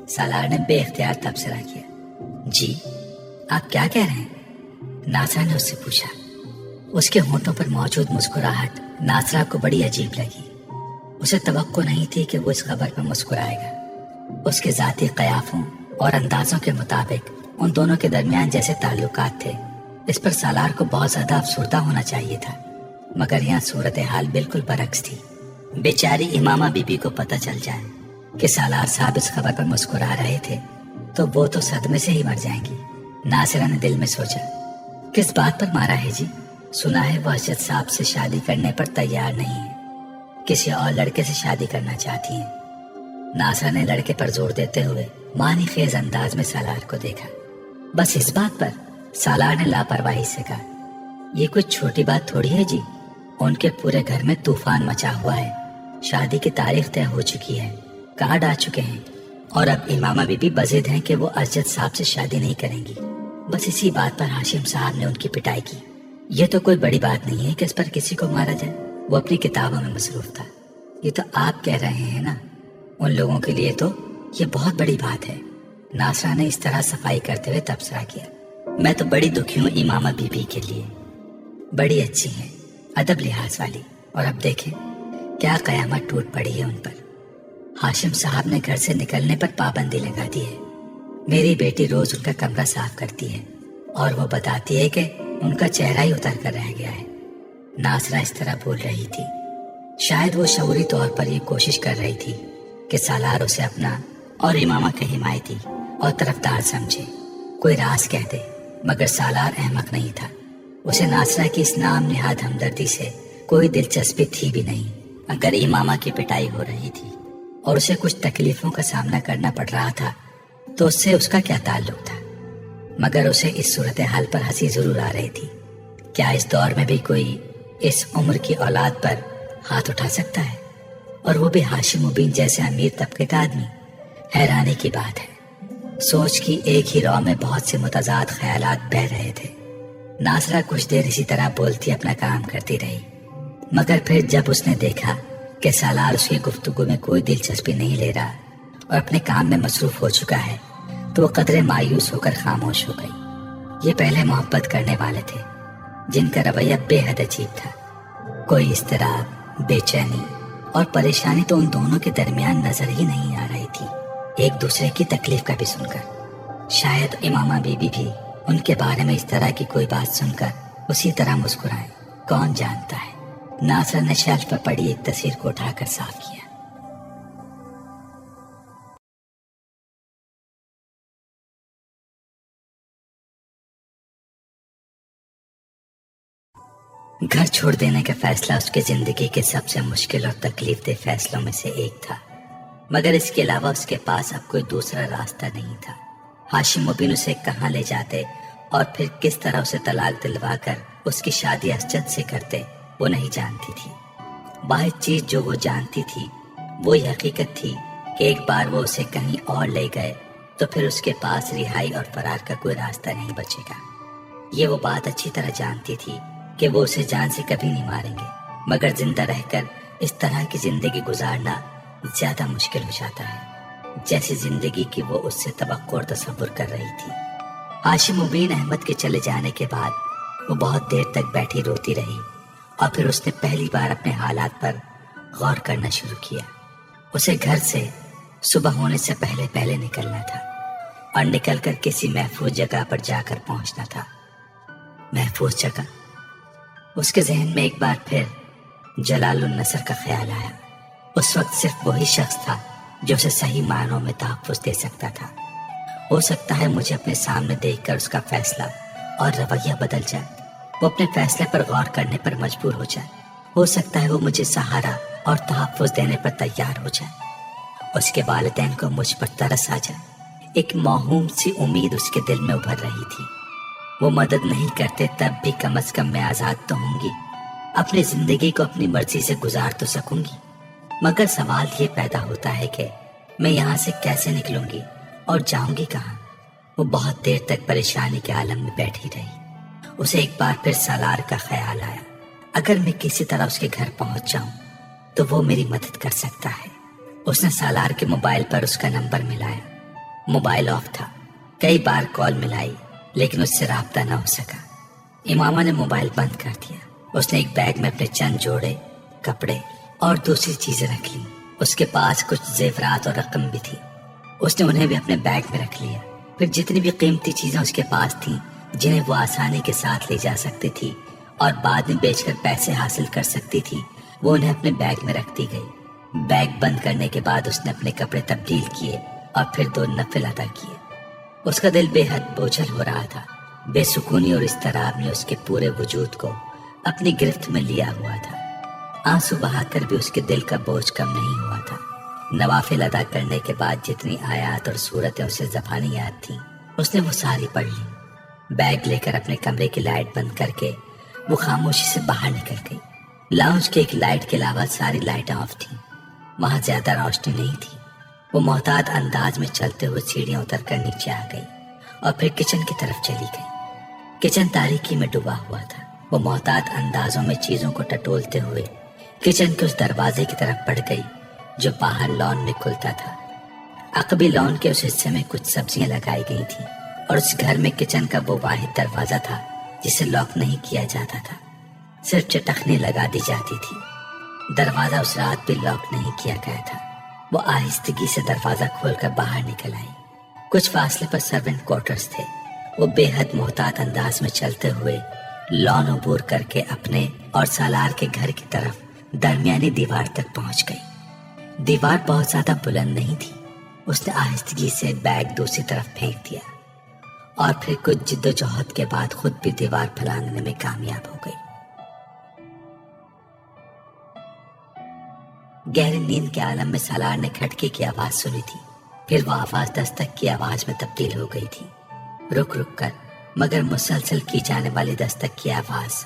सालार ने बेख्तियार तबसरा किया। जी, आप क्या कह रहे हैं? नासिरा ने उससे पूछा। उसके होंठों पर मौजूद मुस्कुराहट नासिरा को बड़ी अजीब लगी। उसे तवक्को नहीं थी कि वो इस खबर पर मुस्कुराएगा। उसके जाती कयाफों और अंदाजों के मुताबिक उन दोनों के दरमियान जैसे ताल्लुकात थे, इस पर सालार को बहुत ज्यादा अफसुर्दा होना चाहिए था। मगर यहाँ सूरत हाल बिल्कुल बरक्स थी। बेचारी इमामा बीबी को पता चल जाए कि सालार साहब इस खबर पर मुस्कुरा रहे थे, तो वो तो सदमे से ही मर जाएंगी। नासिरा ने दिल में सोचा। किस बात पर मारा है जी? सुना है वो अजद साहब से शादी करने पर तैयार नहीं है, किसी और लड़के से शादी करना चाहती हैं। नासिरा ने लड़के पर जोर देते हुए मानी खेज अंदाज में सालार को देखा। बस इस बात पर? सालार ने लापरवाही से कहा। ये कोई छोटी बात थोड़ी है जी। उनके पूरे घर में तूफान मचा हुआ है। शादी की तारीख तय हो चुकी है, कार्ड आ चुके हैं, और अब इमामा बीबी बजिद हैं कि वो अजद साहब से शादी नहीं करेंगी। बस इसी बात पर हाशिम साहब ने उनकी पिटाई की। ये तो कोई बड़ी बात नहीं है कि इस पर किसी को मारा जाए। वो अपनी किताबों में मसरूफ था। ये तो आप कह रहे हैं ना, उन लोगों के लिए तो ये बहुत बड़ी बात है। नासिरा ने इस तरह सफाई करते हुए तबसरा किया। मैं तो बड़ी दुखी हूँ इमामा बीबी के लिए। बड़ी अच्छी है, अदब लिहाज वाली, और अब देखें क्या कयामत टूट पड़ी है उन पर। हाशिम साहब ने घर से निकलने पर पाबंदी लगा दी है। मेरी बेटी रोज उनका कमरा साफ करती है और वो बताती है कि उनका चेहरा ही उतर कर रह गया है। नासिरा इस तरह बोल रही थी, शायद वो शऊरी तौर पर ये कोशिश कर रही थी कि सालार उसे अपना और इमामा के हिमायती और तरफदार समझे, कोई राज कह दे। मगर सालार अहमक नहीं था। उसे नासिरा की इस नाम निहाद हमदर्दी से कोई दिलचस्पी थी भी नहीं। अगर इमामा की पिटाई हो रही थी और उसे कुछ तकलीफों का सामना करना पड़ रहा था, तो उससे उसका क्या ताल्लुक था। मगर उसे इस सूरत हाल पर हंसी जरूर आ रही थी। क्या इस दौर में भी कोई इस उम्र की औलाद पर हाथ उठा सकता है, और वो भी हाशिम मुबीन जैसे अमीर तबके का आदमी? हैरानी की बात है। सोच की एक ही रौ में बहुत से मुतजाद ख्यालात बह रहे थे। नासिरा कुछ देर इसी तरह बोलती अपना काम करती रही, मगर फिर जब उसने देखा कि सालार उसकी गुफ्तगू में कोई दिलचस्पी नहीं ले रहा और अपने काम में मसरूफ हो चुका है, तो वो कदरे मायूस होकर खामोश हो गई। ये पहले मोहब्बत करने वाले थे जिनका रवैया बेहद अजीब था। कोई इस्तराब, बेचैनी और परेशानी तो उन दोनों के दरमियान नजर ही नहीं आ रही थी, एक दूसरे की तकलीफ का भी सुनकर। शायद इमामा बीबी भी उनके बारे में इस तरह की कोई बात सुनकर उसी तरह मुस्कुराए, कौन जानता है। नासिरा ने शेल्फ पर पड़ी एक तस्वीर को उठाकर साफ किया। घर छोड़ देने का फैसला उसके जिंदगी के सबसे मुश्किल और तकलीफ दे फैसलों में से एक था, मगर इसके अलावा उसके पास अब कोई दूसरा रास्ता नहीं था। हाशिम मुबीन उसे कहाँ ले जाते और फिर किस तरह उसे तलाक दिलवा कर उसकी शादी असजद से करते, वो नहीं जानती थी। वाहिद चीज जो वो जानती थी वो ये हकीकत थी कि एक बार वो उसे कहीं और ले गए तो फिर उसके पास रिहाई और फरार का कोई रास्ता नहीं बचेगा। ये वो बात अच्छी तरह जानती थी कि वो उसे जान से कभी नहीं मारेंगे, मगर जिंदा रहकर इस तरह की जिंदगी गुजारना ज्यादा मुश्किल हो जाता है जैसी जिंदगी की वो उससे तवक्को और तसव्वुर कर रही थी। हाशिम मुबीन अहमद के चले जाने के बाद वो बहुत देर तक बैठी रोती रही और फिर उसने पहली बार अपने हालात पर गौर करना शुरू किया। उसे घर से सुबह होने से पहले पहले निकलना था और निकलकर किसी महफूज जगह पर जाकर पहुंचना था। महफूज जगह, उसके जहन में एक बार फिर जलालुन नसर का ख्याल आया। उस वक्त सिर्फ वही शख्स था जो उसे सही मायनों में तहफ्फुज़ दे सकता था। हो सकता है मुझे अपने सामने देखकर उसका फैसला और रवैया बदल जाए, वो अपने फैसले पर गौर करने पर मजबूर हो जाए। हो सकता है वो मुझे सहारा और तहफ्फुज़ देने पर तैयार हो जाए। उसके वालिदैन को मुझ पर तरस आ जाए। एक मासूम सी उम्मीद उसके दिल में उभर रही थी। वो मदद नहीं करते तब भी कम से कम मैं आज़ाद तो होंगी, अपनी जिंदगी को अपनी मर्जी से गुजार तो सकूंगी। मगर सवाल ये पैदा होता है कि मैं यहाँ से कैसे निकलूंगी और जाऊंगी कहाँ। वो बहुत देर तक परेशानी के आलम में बैठी रही। उसे एक बार फिर सालार का ख्याल आया, अगर मैं किसी तरह उसके घर पहुंच जाऊं तो वो मेरी मदद कर सकता है। उसने सालार के मोबाइल पर उसका नंबर मिलाया। मोबाइल ऑफ था। कई बार कॉल मिलाई लेकिन उससे राब्ता न हो सका। इमामा ने मोबाइल बंद कर दिया। उसने एक बैग में अपने चंद जोड़े, कपड़े और दूसरी चीजें रख ली। उसके पास कुछ जेवरात और रकम भी थी। उसने उन्हें भी अपने बैग में रख लिया। फिर जितनी भी कीमती चीजें उसके पास थीं, जिन्हें वो आसानी के साथ ले जा सकती थी और बाद में बेचकर पैसे हासिल कर सकती थी, वो उन्हें अपने बैग में रखती गई। बैग बंद करने के बाद उसने अपने कपड़े तब्दील किए और फिर 2 नफिल अदा किए। उसका दिल बेहद बोझल हो रहा था। बेसुकूनी और इस्तराब ने उसके पूरे वजूद को अपनी गिरफ्त में लिया हुआ था। आंसू बहाकर भी उसके दिल का बोझ कम नहीं हुआ था। नवाफिल अदा करने के बाद जितनी आयात और सूरतें उसे ज़बानी याद थीं, उसने वो सारी पढ़ ली। बैग लेकर अपने कमरे की लाइट बंद करके वो खामोशी से बाहर निकल गई। लाउंज के एक लाइट के अलावा सारी लाइटें ऑफ थीं। वहां ज्यादा रोशनी नहीं थी। वो मोहतात अंदाज में चलते हुए सीढ़ियां उतरकर नीचे आ गई और फिर किचन की तरफ चली गई। किचन तारीकी में डूबा हुआ था। वो मोहतात अंदाजों में चीजों को टटोलते हुए किचन के उस दरवाजे की तरफ बढ़ गई जो बाहर लॉन में खुलता था। अकबी लॉन के उस हिस्से में कुछ सब्जियां लगाई गई थी और उस घर में किचन का वो वाहिद दरवाजा था जिसे लॉक नहीं किया जाता था, सिर्फ चटखनी लगा दी जाती थी। दरवाजा उस रात भी लॉक नहीं किया गया था। वो आहिस्तगी से दरवाजा खोलकर बाहर निकल आई। कुछ फासले पर सर्वेंट क्वार्टर्स थे। वो बेहद मोहतात अंदाज में चलते हुए लॉन अबूर करके अपने और सालार के घर की तरफ दरमियानी दीवार तक पहुंच गई। दीवार बहुत ज्यादा बुलंद नहीं थी। उसने आहिस्तगी से बैग दूसरी तरफ फेंक दिया और फिर कुछ जिद्दोजहद के बाद खुद भी दीवार फलांगने में कामयाब हो गई। गहरी नींद के आलम में सालार ने खटके की आवाज सुनी थी। फिर वो आवाज दस्तक की आवाज में तब्दील हो गई थी। रुक रुक कर मगर मुसलसल की जाने वाली दस्तक की आवाज।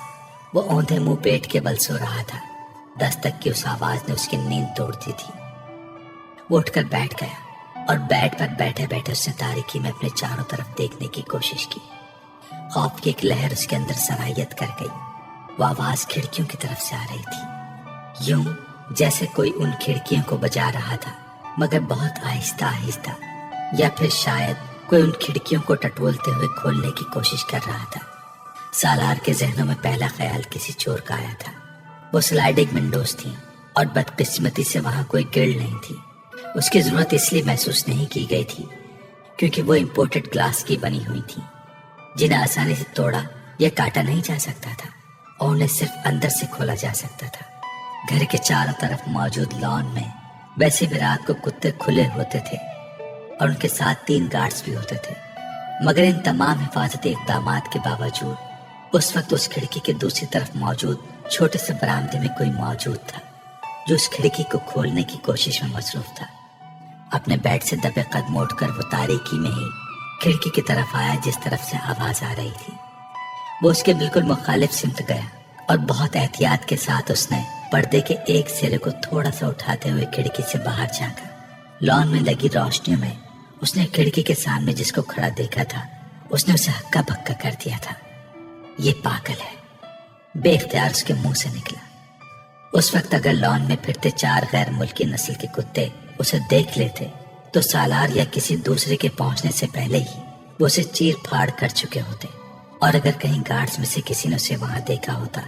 वो औंधे मुंह पेट के बल सो रहा था। दस्तक की उस आवाज ने उसकी नींद तोड़ दी थी। वो उठकर बैठ गया और बेड पर बैठे बैठे उसने तारीकी में अपने चारों तरफ देखने की कोशिश की। खौफ की एक लहर उसके अंदर सरायत कर गई। वो आवाज खिड़कियों की तरफ से आ रही थी, यूं जैसे कोई उन खिड़कियों को बजा रहा था, मगर बहुत आहिस्ता आहिस्ता, या फिर शायद कोई उन खिड़कियों को टटोलते हुए खोलने की कोशिश कर रहा था। सालार के जहनों में पहला ख्याल किसी चोर का आया था। वो स्लाइडिंग विंडोज थी और बदकिस्मती से वहां कोई ग्रिल नहीं थी। उसकी जरूरत इसलिए महसूस नहीं की गई थी क्योंकि वो इंपोर्टेड ग्लास की बनी हुई थी, जिन्हें आसानी से तोड़ा या काटा नहीं जा सकता था और उन्हें सिर्फ अंदर से खोला जा सकता था। घर के चारों तरफ मौजूद लॉन में वैसे भी रात को कुत्ते खुले होते थे और उनके साथ 3 गार्ड्स भी होते थे, मगर इन तमाम हिफाजती इक़दामात के बावजूद उस वक्त उस खिड़की के दूसरी तरफ मौजूद छोटे से बरामदे में कोई मौजूद था जो उस खिड़की को खोलने की कोशिश में मसरूफ था। अपने बेड से दबे कदम उठकर वो तारीकी में ही खिड़की की तरफ आया जिस तरफ से आवाज आ रही थी। वो उसके बिल्कुल मुखालिफ सिमत गया और बहुत एहतियात के साथ उसने पर्दे के एक सिरे को थोड़ा सा उठाते हुए खिड़की से बाहर झांका। लॉन में लगी रोशनी में उसने खिड़की के सामने जिसको खड़ा देखा था उसने उसे हक्का बक्का कर दिया था। ये पागल है, बेख्तियार उसके मुंह से निकला। उस वक्त अगर लॉन में फिरते 4 गैर मुल्की नस्ल के कुत्ते उसे देख लेते तो सालार या किसी दूसरे के पहुंचने से पहले ही वो उसे चीर फाड़ कर चुके होते, और अगर कहीं गार्ड्स में से किसी ने उसे वहां देखा होता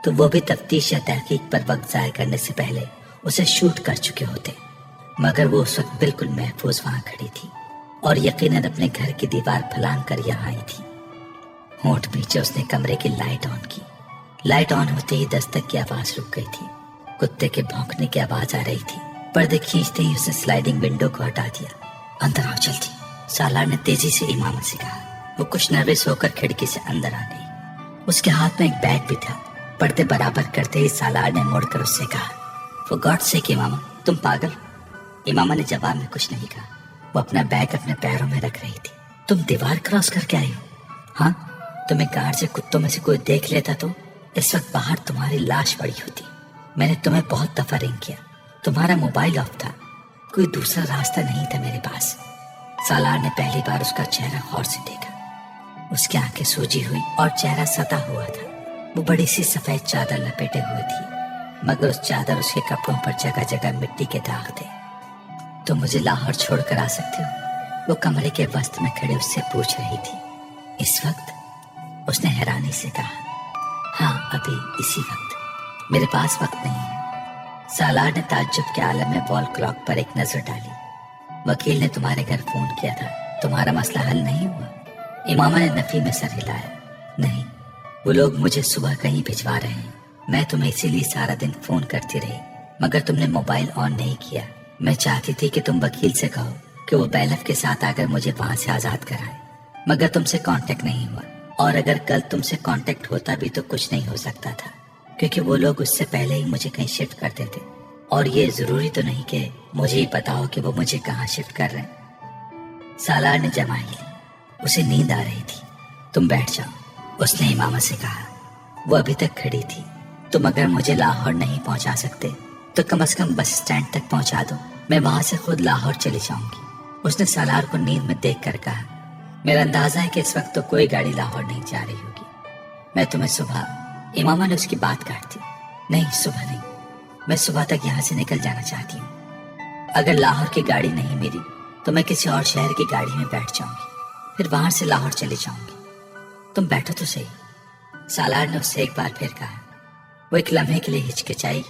तो वो भी तफ्तीश या तहकीक पर वक्त जाया करने से पहले उसे शूट कर चुके होते। मगर वो उस वक्त बिल्कुल महफूज वहां खड़ी थी और यकीनन अपने घर की दीवार फलांग कर यहाँ आई थी। होंठ पीछे उसने कमरे की लाइट ऑन की। लाइट ऑन होते ही दस्तक की आवाज रुक गई थी। कुत्ते के भौंकने की आवाज आ रही थी। पर्दे खींचते ही उसने स्लाइडिंग विंडो को हटा दिया। अंदर आओ जल्दी, सालार ने तेजी से इमामा से कहा। वो कुछ नर्वस होकर खिड़की से अंदर आ गई। उसके हाथ में एक बैग भी था। पर्दे बराबर करते ही सालार ने मुड़कर उससे कहा, फॉर गॉड सेक इमामा, तुम पागल? इमामा ने जवाब में कुछ नहीं कहा। वो अपना बैग अपने पैरों में रख रही थी। तुम दीवार क्रॉस करके आई हो? हाँ, तुम्हें गार्ड से कुत्तों में से कोई देख लेता तो इस वक्त बाहर तुम्हारी लाश पड़ी होती। मैंने तुम्हें बहुत दफा रिंग किया, तुम्हारा मोबाइल ऑफ था, कोई दूसरा रास्ता नहीं था मेरे पास। सालार ने पहली बार उसका चेहरा गौर से देखा। उसकी आंखें सूजी हुई और चेहरा सता हुआ था। वो बड़ी सी सफेद चादर लपेटे हुए थी, मगर उस चादर उसके कपड़ों पर जगह जगह मिट्टी के दाग थे। तो मुझे लाहौर छोड़कर आ सकते हो? वो कमरे के वस्त में खड़े उससे पूछ रही थी। इस वक्त? उसने हैरानी से कहा, हाँ अभी इसी वक्त। मेरे पास वक्त नहीं है। सालार ने ताज्जुब के आलम में वॉल क्लॉक पर एक नजर डाली। वकील ने तुम्हारे घर फोन किया था, तुम्हारा मसला हल नहीं हुआ? इमामा ने नफी में सर हिलाया। नहीं, वो लोग मुझे सुबह कहीं भिजवा रहे हैं। मैं तुम्हें इसीलिए सारा दिन फोन करती रही, मगर तुमने मोबाइल ऑन नहीं किया। मैं चाहती थी कि तुम वकील से कहो कि वो बैलफ के साथ आकर मुझे वहां से आजाद कराए, मगर तुमसे कांटेक्ट नहीं हुआ। और अगर कल तुमसे कांटेक्ट होता भी तो कुछ नहीं हो सकता था, क्योंकि वो लोग उससे पहले ही मुझे कहीं शिफ्ट करते थे। और ये जरूरी तो नहीं कि मुझे ही पता हो कि वो मुझे कहाँ शिफ्ट कर रहे हैं। सालार ने जमाई ली। उसे नींद आ रही थी। तुम बैठ जाओ, उसने इमामा से कहा। वो अभी तक खड़ी थी। तुम अगर मुझे लाहौर नहीं पहुंचा सकते तो कम से कम बस स्टैंड तक पहुंचा दो, मैं वहां से खुद लाहौर चली जाऊंगी। उसने सालार को नींद में देख कर कहा, मेरा अंदाजा है कि इस वक्त तो कोई गाड़ी लाहौर नहीं जा रही होगी। मैं तुम्हें सुबह। इमामा ने उसकी बात काट दी। नहीं, सुबह नहीं, मैं सुबह तक यहाँ से निकल जाना चाहती हूँ। अगर लाहौर की गाड़ी नहीं मिली तो मैं किसी और शहर की गाड़ी में बैठ जाऊंगी, फिर वहां से लाहौर चली जाऊंगी। तुम बैठो तो सही, सालार ने उससे एक बार फिर कहा। वो एक लम्हे के लिए हिचकिचाई,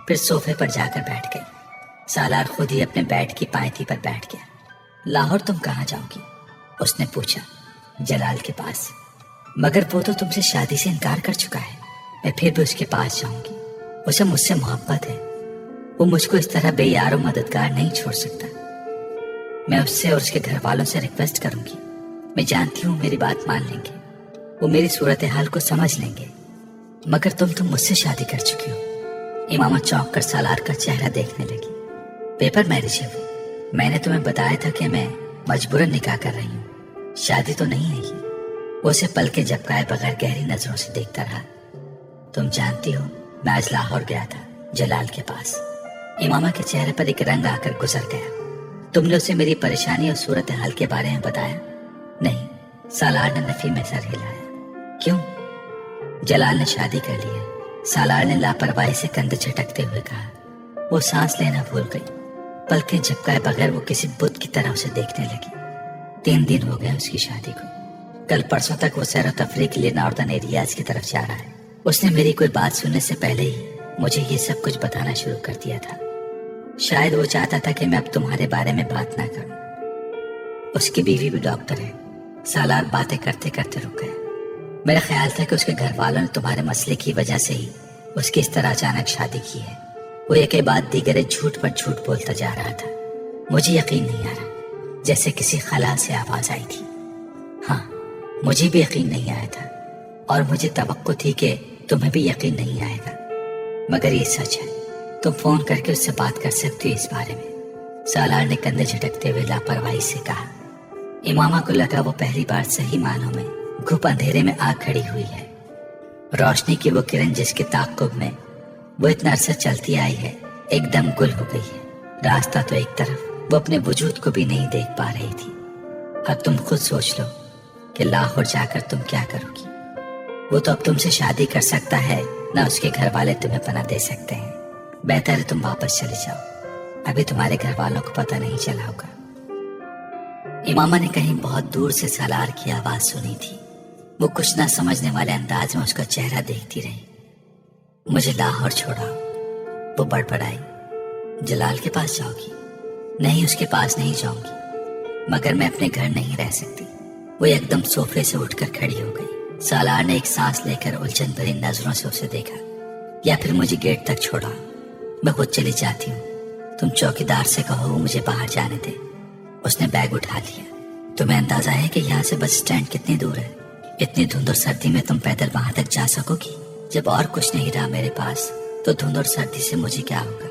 फिर सोफे पर जाकर बैठ गई। सालार खुद ही अपने बेड की पायथी पर बैठ गया। लाहौर तुम कहाँ जाओगी? उसने पूछा। जलाल के पास। मगर वो तो तुमसे शादी से इनकार कर चुका है। मैं फिर भी उसके पास जाऊंगी। उसे मुझसे मोहब्बत है। वो मुझको इस तरह बेयार और मददगार नहीं छोड़ सकता। मैं उससे और उसके घर वालों से रिक्वेस्ट करूंगी। मैं जानती हूँ मेरी बात मान लेंगे, वो मेरी सूरत हाल को समझ लेंगे। मगर तुम मुझसे शादी कर चुकी हो। इमामा चौंक कर सालार का चेहरा देखने लगी। पेपर मैरिज है वो। मैंने तुम्हें बताया था कि मैं मजबूरन निकाह कर रही हूँ, शादी तो नहीं है ये। वो उसे पल के झपकाए बगैर गहरी नजरों से देखता रहा। तुम जानती हो, मैं आज लाहौर गया था, जलाल के पास। इमामा के चेहरे पर एक रंग आकर गुजर गया। तुमने उसे मेरी परेशानी और सूरत हाल के बारे में बताया? नहीं, सालार ने नफी में सर हिलाया। क्यों? जलाल ने शादी कर ली है, सालार ने लापरवाही से कंधे झटकते हुए कहा। वो सांस लेना भूल गई। पलकें झपकाए बगैर वो किसी बुत की तरह उसे देखने लगी। 3 दिन हो गए उसकी शादी को। कल परसों तक वो सैर तफरीह के लिए नॉर्दर्न एरियाज की तरफ जा रहा है। उसने मेरी कोई बात सुनने से पहले ही मुझे ये सब कुछ बताना शुरू कर दिया था। शायद वो चाहता था कि मैं अब तुम्हारे बारे में बात ना करूं। उसकी बीवी भी डॉक्टर है। सालार बातें करते करते रुक गए। मेरा ख्याल था कि उसके घर वालों ने तुम्हारे मसले की वजह से ही उसकी इस तरह अचानक शादी की है। वो एक के बाद दीगर झूठ पर झूठ बोलता जा रहा था। मुझे यकीन नहीं आ रहा, जैसे किसी खला से आवाज आई थी। हाँ, मुझे भी यकीन नहीं आया था। और मुझे तवक्को थी कि तुम्हें भी यकीन नहीं आएगा, मगर ये सच है। तुम फोन करके उससे बात कर सकती हो इस बारे में। सालार ने कंधे झटकते हुए लापरवाही से कहा। इमामा को लगा वो पहली बार सही मानों में घुप अंधेरे में आग खड़ी हुई है। रोशनी की वो किरण जिसके ताक़ुब में वो इतना अरसा चलती आई है, एकदम गुल हो गई है। रास्ता तो एक तरफ, वो अपने वजूद को भी नहीं देख पा रही थी। अब तुम खुद सोच लो कि लाहौर जाकर तुम क्या करोगी। वो तो अब तुमसे शादी कर सकता है, ना उसके घर वाले तुम्हें पनाह दे सकते हैं। बेहतर है तुम वापस चले जाओ, अभी तुम्हारे घर वालों को पता नहीं चला होगा। इमामा ने कहीं बहुत दूर से सालार की आवाज सुनी थी। वो कुछ ना समझने वाले अंदाज में उसका चेहरा देखती रही। मुझे लाहौर छोड़ाओ, वो बड़बड़ाई। जलाल के पास जाओगी? नहीं, उसके पास नहीं जाऊंगी, मगर मैं अपने घर नहीं रह सकती। वो एकदम सोफे से उठकर खड़ी हो गई। सालार ने एक सांस लेकर उलझन भरी नजरों से उसे देखा। या फिर मुझे गेट तक छोड़ाओ, मैं खुद चली जाती हूँ। तुम चौकीदार से कहो मुझे बाहर जाने दे। उसने बैग उठा लिया। तुम्हें अंदाजा है कि यहाँ से बस स्टैंड कितनी दूर है? इतनी धुंध और सर्दी में तुम पैदल वहां तक जा सकोगी? जब और कुछ नहीं रहा मेरे पास, तो धुंध और सर्दी से मुझे क्या होगा?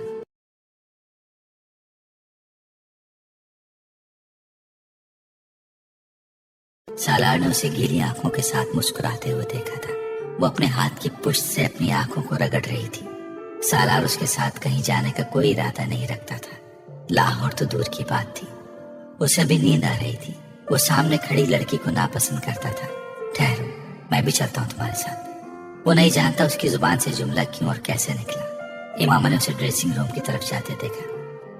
सालार ने उसे गीली आंखों के साथ मुस्कुराते हुए देखा था। वो अपने हाथ की पुष्ट से अपनी आंखों को रगड़ रही थी। सालार उसके साथ कहीं जाने का कोई इरादा नहीं रखता था। लाहौर तो दूर की बात थी, उसे भी नींद आ रही थी। वो सामने खड़ी लड़की को नापसंद करता था। ठहरो, मैं भी चलता हूँ तुम्हारे साथ। वो नहीं जानता उसकी जुबान से जुमला क्यों और कैसे निकला। इमामा ने उसे ड्रेसिंग रूम की तरफ जाते देखा।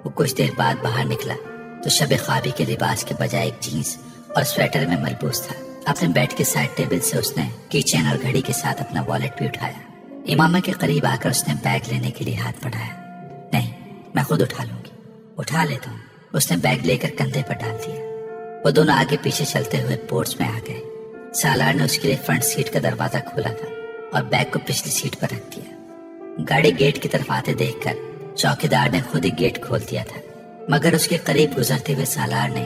वो कुछ देर बाद बाहर निकला तो शब ख्वाबी के लिबास के बजाय एक जीन्स और स्वेटर में मलबूस था। अपने बेड के साइड टेबल से उसने कीचेन और घड़ी के साथ अपना वॉलेट भी उठाया। इमामा के करीब आकर उसने बैग लेने के लिए हाथ बढ़ाया। नहीं, मैं खुद उठा लूंगी। उठा लेता हूँ। उसने बैग लेकर कंधे पर डाल दिया। वो दोनों आगे पीछे चलते हुए पोर्च में आ गए। सालार ने उसके लिए फ्रंट सीट का दरवाजा खोला था और बैग को पिछली सीट पर रख दिया। गाड़ी गेट की तरफ आते देखकर चौकीदार ने खुद ही गेट खोल दिया था, मगर उसके करीब गुजरते हुए सालार ने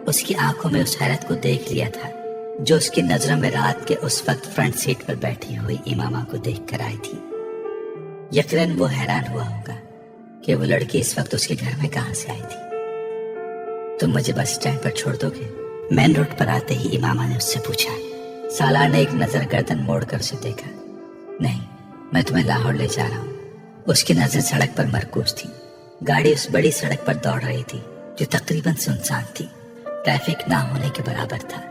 उसकी आंखों में उस हैरत को देख लिया था जो उसकी नजरों में रात के उस वक्त फ्रंट सीट पर बैठी हुई इमामा को देख कर आई थी। यकीनन वो हैरान हुआ होगा कि वो लड़की इस वक्त उसके घर में कहां से आई थी। तुम मुझे बस स्टैंड पर छोड़ दोगे? मेन रोड पर आते ही इमामा ने उससे पूछा। सालार ने एक नजर गर्दन मोड़कर उसे देखा। नहीं, मैं तुम्हें लाहौर ले जा रहा हूँ। उसकी नजर सड़क पर मरकूज थी। गाड़ी उस बड़ी सड़क पर दौड़ रही थी जो तकरीबन सुनसान थी। ट्रैफिक ना होने के बराबर था।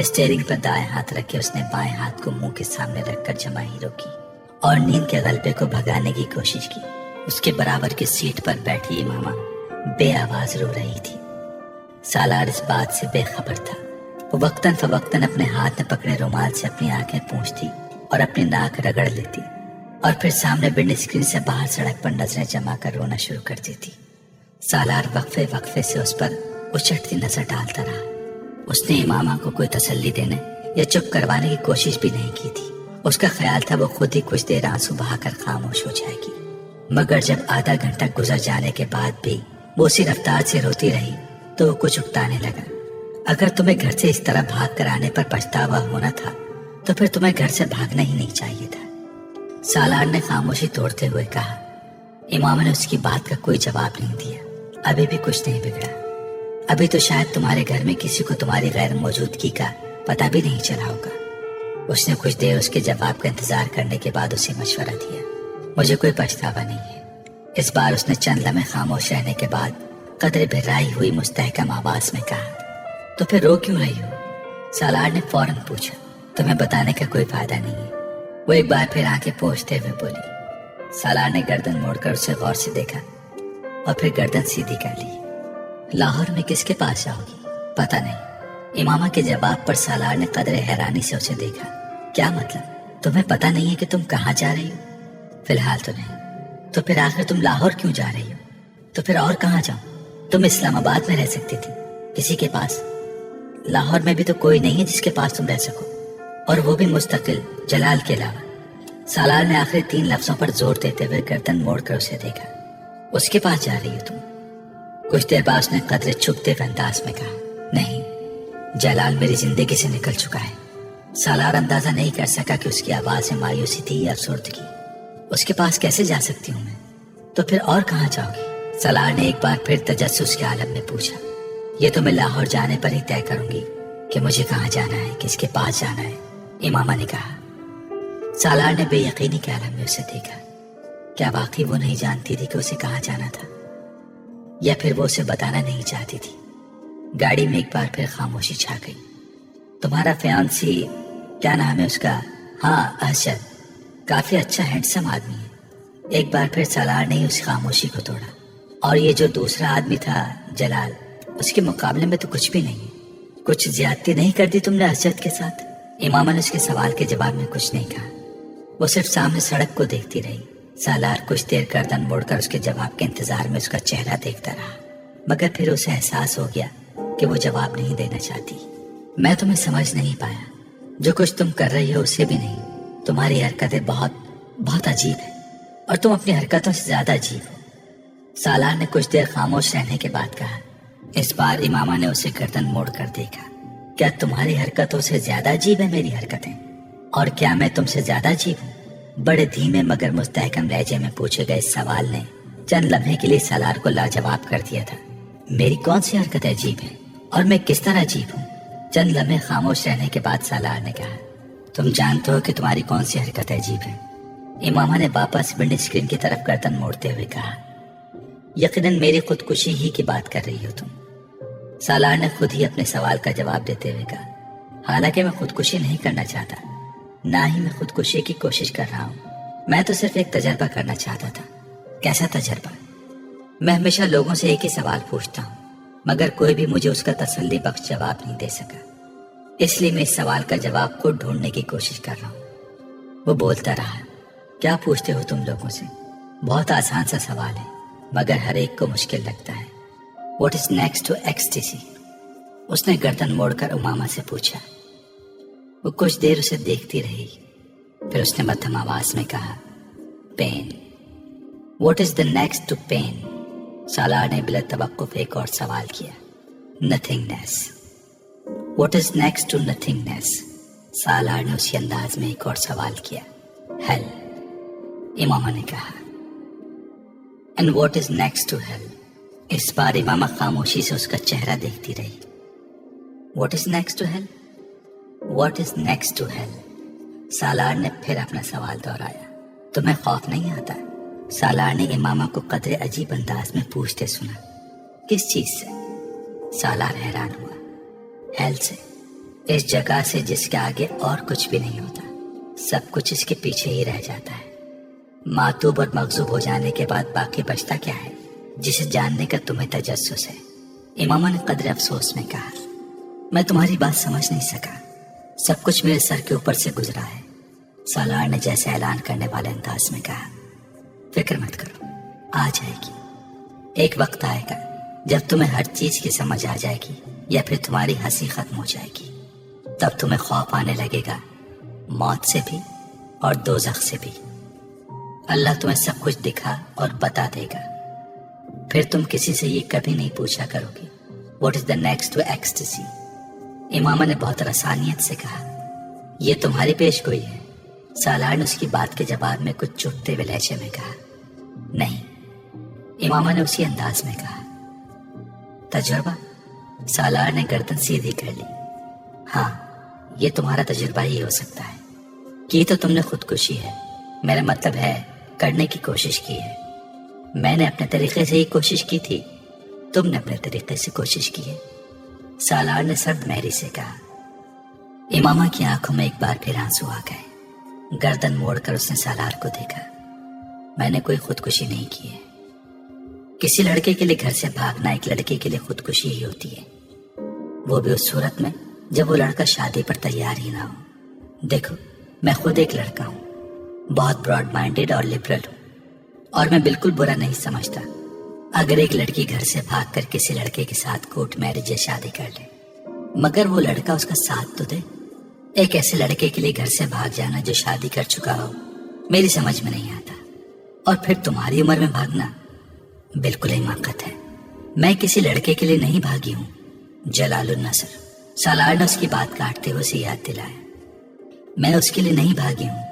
स्टीयरिंग पर दाएं हाथ रखे उसने बाएं हाथ को मुंह के सामने रखकर जमाई रोकी और नींद के गलबे को भगाने की कोशिश की। उसके बराबर की सीट पर बैठी इमामा बेआवाज रो रही थी। सालार इस बात से बेखबर था। वो वक्तन फवक्तन अपने हाथ में पकड़े रुमाल से अपनी आंखें पोंछती और अपनी नाक रगड़ लेती और फिर सामने विंड स्क्रीन से बाहर सड़क पर नजरें जमा कर रोना शुरू कर देती। सालार वक्फे वक्फे से उस पर उचटती नजर डालता रहा। उसने इमामा को कोई तसल्ली देने या चुप करवाने की कोशिश भी नहीं की थी। उसका ख्याल था वो खुद ही कुछ देर आंसू बहाकर खामोश हो जाएगी। मगर जब आधा घंटा गुजर जाने के बाद भी वो उसी रफ्तार से रोती रही तो वो कुछ उकताने लगा। अगर तुम्हें घर से इस तरह भाग कर आने पर पछतावा होना था तो फिर तुम्हें घर से भागना ही नहीं चाहिए था। सालार ने खामोशी तोड़ते हुए कहा। इमामा ने उसकी बात का कोई जवाब नहीं दिया। अभी भी कुछ नहीं बिगड़ा। अभी तो शायद तुम्हारे घर में किसी को तुम्हारी गैर मौजूदगी का पता भी नहीं चला होगा। उसने कुछ देर उसके जवाब का इंतजार करने के बाद उसे मशवरा दिया। मुझे कोई पछतावा नहीं है। इस बार उसने चंद लम्हे खामोश रहने के बाद कदरे बिर्राई हुई मुस्तहकम आवाज में कहा। तो फिर रो क्यों रही हो? सालार ने फौरन पूछा। तुम्हें बताने का कोई फायदा नहीं है। वो एक बार फिर आंखें पोंछते हुए बोली। सालार ने गर्दन मोड़कर उसे गौर से देखा और फिर गर्दन सीधी कर ली। लाहौर में किसके पास जाओगी? पता नहीं। इमामा के जवाब पर सालार ने कदरे हैरानी से उसे देखा। क्या मतलब? तुम्हें पता नहीं है कि तुम कहाँ जा रही हो? फिलहाल तो नहीं। तो फिर आखिर तुम लाहौर क्यों जा रही हो? तो फिर और कहाँ जाऊं? तुम इस्लामाबाद में रह सकती थी, किसी के पास। लाहौर में भी तो कोई नहीं है जिसके पास तुम रह सको, और वो भी मुस्तकिल, जलाल के अलावा। सालार ने आखिरी 3 लफ्जों पर जोर देते हुए गर्दन मोड़कर उसे देखा। उसके पास जा रही हो तुम? कुछ देर बाद उसने कदरे छुपते हुए अंदाज में कहा। नहीं, जलाल मेरी जिंदगी से निकल चुका है। سالار اندازہ نہیں کر سکا کہ اس کی آواز میں مایوسی تھی یا افسردگی۔ اس کے پاس کیسے جا سکتی ہوں میں؟ تو پھر اور کہاں جاؤ گی؟ سالار نے ایک بار پھر تجسس کے عالم میں پوچھا۔ یہ تو میں لاہور جانے پر ہی طے کروں گی کہ مجھے کہاں جانا ہے، کس کے پاس جانا ہے، امامہ نے کہا۔ سالار نے بے یقینی کے عالم میں اسے دیکھا۔ کیا واقعی وہ نہیں جانتی تھی کہ اسے کہاں جانا تھا، یا پھر وہ اسے بتانا نہیں چاہتی تھی؟ گاڑی میں ایک بار پھر خاموشی چھا گئی۔ تمہارا فیانسی کیا نام ہے اس کا؟ ہاں، ارشد، کافی اچھا ہینڈسم آدمی ہے۔ ایک بار پھر سالار نے اس خاموشی کو توڑا۔ اور یہ جو دوسرا آدمی تھا جلال، اس کے مقابلے میں تو کچھ بھی نہیں ہے۔ کچھ زیادتی نہیں کر دی تم نے ارشد کے ساتھ؟ امامہ نے اس کے سوال کے جواب میں کچھ نہیں کہا۔ وہ صرف سامنے سڑک کو دیکھتی رہی۔ سالار کچھ دیر گردن موڑ کر اس کے جواب کے انتظار میں اس کا چہرہ دیکھتا رہا، مگر پھر اسے احساس ہو گیا کہ وہ جواب نہیں دینا چاہتی۔ میں تمہیں سمجھ نہیں پایا، جو کچھ تم کر رہی ہو اسے بھی نہیں۔ تمہاری حرکتیں بہت عجیب ہیں، اور تم اپنی حرکتوں سے زیادہ عجیب ہو۔ سالار نے کچھ دیر خاموش رہنے کے بعد کہا۔ اس بار امامہ نے اسے گردن موڑ کر دیکھا۔ کیا تمہاری حرکتوں سے زیادہ عجیب ہے میری حرکتیں؟ اور کیا میں تم سے زیادہ عجیب ہوں؟ بڑے دھیمے مگر مستحکم لہجے میں پوچھے گئے اس سوال نے چند لمحے کے لیے سالار کو لاجواب کر دیا تھا۔ میری کون سی حرکتیں عجیب ہیں، اور میں کس طرح عجیب ہوں؟ چند لمحے خاموش رہنے کے بعد سالار نے کہا۔ تم جانتے ہو کہ تمہاری کون سی حرکتیں عجیب ہیں؟ امامہ نے واپس ونڈو اسکرین کی طرف گردن موڑتے ہوئے کہا۔ یقیناً میری خودکشی ہی کی بات کر رہی ہو تم، سالار نے خود ہی اپنے سوال کا جواب دیتے ہوئے کہا۔ حالانکہ میں خودکشی نہیں کرنا چاہتا، نہ ہی میں خودکشی کی کوشش کر رہا ہوں۔ میں تو صرف ایک تجربہ کرنا چاہتا تھا۔ کیسا تجربہ؟ میں ہمیشہ لوگوں سے ایک ہی سوال پوچھتا ہوں، مگر کوئی بھی مجھے اس کا تسلی بخش جواب نہیں دے سکا۔ اس لیے میں اس سوال کا جواب خود ڈھونڈنے کی کوشش کر رہا ہوں۔ وہ بولتا رہا۔ کیا پوچھتے ہو تم لوگوں سے؟ بہت آسان سا سوال ہے، مگر ہر ایک کو مشکل لگتا ہے۔ What is next to ecstasy؟ اس نے گردن موڑ کر امامہ سے پوچھا۔ وہ کچھ دیر اسے دیکھتی رہی، پھر اس نے مدھم آواز میں کہا، pain. What is the next to pain؟ Salar نے بلا توقف ایک اور سوال کیا۔ Nothingness۔ What is next to nothingness؟ سالار نے اسی انداز میں ایک اور سوال کیا۔ Hell۔ امامہ نے کہا۔ And what is next to hell؟ اس بار امامہ خاموشی سے اس کا چہرہ دیکھتی رہی۔ What is next to hell؟ What is next to hell؟ سالار نے پھر اپنا سوال دہرایا۔ تمہیں خوف نہیں آتا؟ سالار نے امامہ کو قدرے عجیب انداز میں پوچھتے سنا۔ کس چیز سے؟ سالار حیران ہوا۔ ہیل سے، اس جگہ سے جس کے آگے اور کچھ بھی نہیں ہوتا، سب کچھ اس کے پیچھے ہی رہ جاتا ہے۔ معتوب اور مغضوب ہو جانے کے بعد باقی بچتا کیا ہے جسے جاننے کا تمہیں تجسس ہے؟ امامہ نے قدر افسوس میں کہا۔ میں تمہاری بات سمجھ نہیں سکا، سب کچھ میرے سر کے اوپر سے گزرا ہے۔ سالار نے جیسے اعلان کرنے والے انداز میں کہا۔ فکر مت کرو، آ جائے گی۔ ایک وقت آئے گا جب تمہیں ہر چیز کی سمجھ آ جائے گی، یا پھر تمہاری ہنسی ختم ہو جائے گی۔ تب تمہیں خوف آنے لگے گا، موت سے بھی اور دوزخ سے بھی۔ اللہ تمہیں سب کچھ دکھا اور بتا دے گا۔ پھر تم کسی سے یہ کبھی نہیں پوچھا کرو گی What is the next to ecstasy؟ امامہ نے بہت رسانیت سے کہا۔ یہ تمہاری پیش گوئی ہے؟ سالار نے اس کی بات کے جواب میں کچھ چپتے ہوئے لہجے میں کہا۔ نہیں، امامہ نے اسی انداز میں کہا۔ تجربہ؟ سالار نے گردن سیدھی کر لی۔ ہاں، یہ تمہارا تجربہ ہی ہو سکتا ہے۔ کی تو تم نے خودکشی ہے، میرا مطلب ہے کرنے کی کوشش کی ہے۔ میں نے اپنے طریقے سے ہی کوشش کی تھی، تم نے اپنے طریقے سے کوشش کی ہے، سالار نے سرد مہری سے کہا۔ امامہ کی آنکھوں میں ایک بار پھر آنسو آ گئے۔ گردن موڑ کر اس نے سالار کو دیکھا۔ میں نے کوئی خودکشی نہیں کی ہے۔ کسی لڑکے کے لیے گھر سے بھاگنا ایک لڑکے کے لیے خودکشی ہی ہوتی ہے، وہ بھی اس صورت میں جب وہ لڑکا شادی پر تیار ہی نہ ہو۔ دیکھو، میں خود ایک لڑکا ہوں، بہت براڈ مائنڈیڈ اور لبرل ہوں، اور میں بالکل برا نہیں سمجھتا اگر ایک لڑکی گھر سے بھاگ کر کسی لڑکے کے ساتھ کورٹ میرج یا شادی کر لے، مگر وہ لڑکا اس کا ساتھ تو دے۔ ایک ایسے لڑکے کے لیے گھر سے بھاگ جانا جو شادی کر چکا ہو میری سمجھ میں نہیں آتا، اور پھر تمہاری عمر میں بھاگنا بالکل ہی حماقت ہے۔ میں کسی لڑکے کے لیے نہیں بھاگی ہوں۔ جلال النصر، سالار نے اس کی بات کاٹتے ہوئے اسے یاد دلایا۔ मैं उसके लिए नहीं भागी हूँ,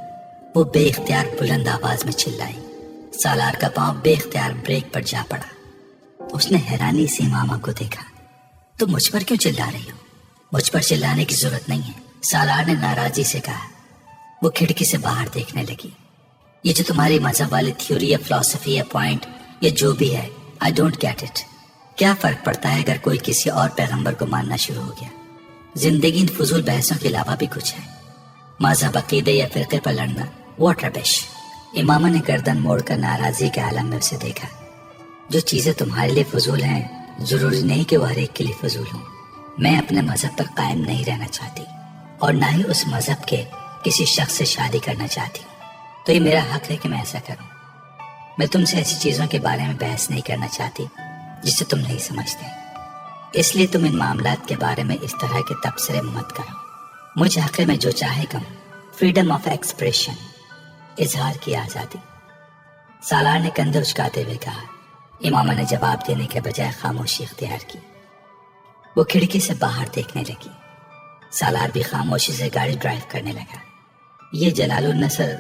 वो बे इख्तियार बुलंद आवाज में चिल्लाई। सालार का पांव बे इख्तियार ब्रेक पर जा पड़ा। उसने हैरानी से मामा को देखा। तुम मुझ पर क्यों चिल्ला रही हो? मुझ पर चिल्लाने की जरूरत नहीं है, सालार ने नाराजी से कहा। वो खिड़की से बाहर देखने लगी। ये जो तुम्हारी मजहब वाली थ्योरी या फिलॉसफी या पॉइंट या जो भी है, आई डोंट गेट इट। क्या फर्क पड़ता है अगर कोई किसी और पैगंबर को मानना शुरू हो गया? जिंदगी इन फजूल बहसों के अलावा भी कुछ है। मजहब, अकीदे या फिरके पर लड़ना, व्हाट रबिश। इमामा ने गर्दन मोड़कर नाराजगी के आलम में उसे देखा। जो चीजें तुम्हारे लिए फजूल हैं, जरूरी नहीं कि वो हर एक के लिए फजूल हो। मैं अपने मजहब पर कायम नहीं रहना चाहती और ना ही उस मजहब के किसी शख्स से शादी करना चाहती हूँ। तो ये मेरा हक है कि मैं ऐसा करूँ। मैं तुमसे ऐसी चीजों के बारे में बहस नहीं करना चाहती जिसे तुम नहीं समझते। इसलिए तुम इन मामलात के बारे में इस तरह के तबसरे मत करो। मुझे हक है मैं जो चाहे कहूँ। फ्रीडम ऑफ एक्सप्रेशन, इजहार की आजादी। सालार ने कंधे उचकाते हुए कहा। इमामा ने जवाब देने के बजाय खामोशी इख्तियार की। वो खिड़की से बाहर देखने लगी। सालार भी खामोशी से गाड़ी ड्राइव करने लगा। ये जलालुन नसर,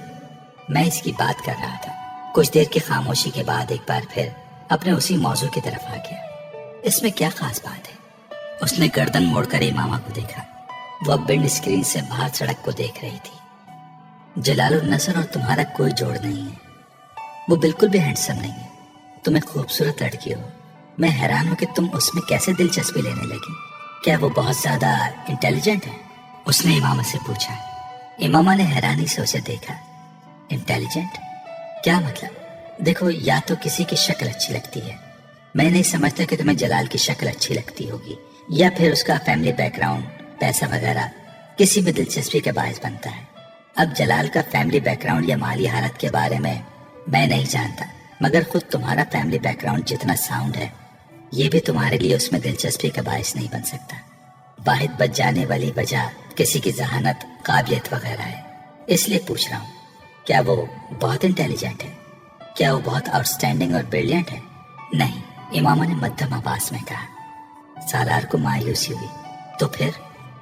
मैं इसकी बात कर रहा था। कुछ देर की खामोशी के बाद एक बार फिर अपने उसी मौजू की तरफ आ गया। इसमें क्या खास बात है? उसने गर्दन मोड़कर इमामा को देखा। वो अब विंड स्क्रीन से बाहर सड़क को देख रही थी। जलालुन नसर और तुम्हारा कोई जोड़ नहीं है। वो बिल्कुल भी हैंडसम नहीं है। तुम एक खूबसूरत लड़की हो। मैं हैरान हूं कि तुम उसमें कैसे दिलचस्पी लेने लगी। क्या वो बहुत ज्यादा इंटेलिजेंट है? उसने इमामा से पूछा। इमामा ने हैरानी से उसे देखा। इंटेलिजेंट? क्या मतलब? देखो, या तो किसी की शक्ल अच्छी लगती है, मैं नहीं समझता कि तुम्हें जलाल की शक्ल अच्छी लगती होगी, या फिर उसका फैमिली बैकग्राउंड, पैसा वगैरह किसी भी दिलचस्पी का बायस बनता है। अब जलाल का फैमिली बैकग्राउंड या माली हालत के बारे में मैं नहीं जानता, मगर खुद तुम्हारा फैमिली बैकग्राउंड जितना साउंड है, ये भी तुम्हारे लिए उसमें दिलचस्पी का बायस नहीं बन सकता। वाहिद बच जाने वाली वजह किसी की जहानत, काबिलियत वगैरह है। इसलिए पूछ रहा हूँ, क्या वो बहुत इंटेलिजेंट है? क्या वो बहुत आउटस्टैंडिंग और ब्रिलियंट है? नहीं, इमामा ने मध्यम आवाज में कहा। सालार को मायूसी हुई। तो फिर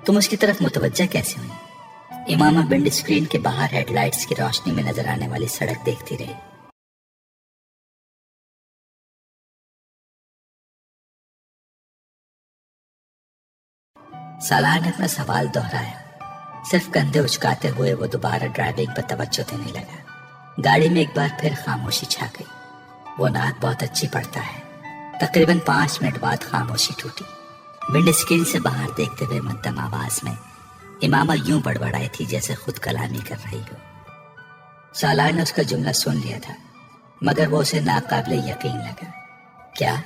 तुम उसकी तरफ मुतवज्जा कैसे हुई? इमामा विंड स्क्रीन के बाहर हेडलाइट्स की रोशनी में नजर आने वाली सड़क देखती रही। सालार ने अपना सवाल दोहराया। सिर्फ कंधे उचकाते हुए वो दोबारा ड्राइविंग पर तवज्जो देने लगा। गाड़ी में एक बार फिर खामोशी छा गई। वो नात बहुत अच्छी पड़ता है। तकरीबन 5 मिनट बाद खामोशी टूटी। विंड स्क्रीन से बाहर देखते हुए मध्यम आवाज में इमामा यूं बड़बड़ाई थी जैसे खुद कलामी कर रही हो। सालार ने उसका जुमला सुन लिया था, मगर वो उसे नाकाबिले यकीन लगा। क्या?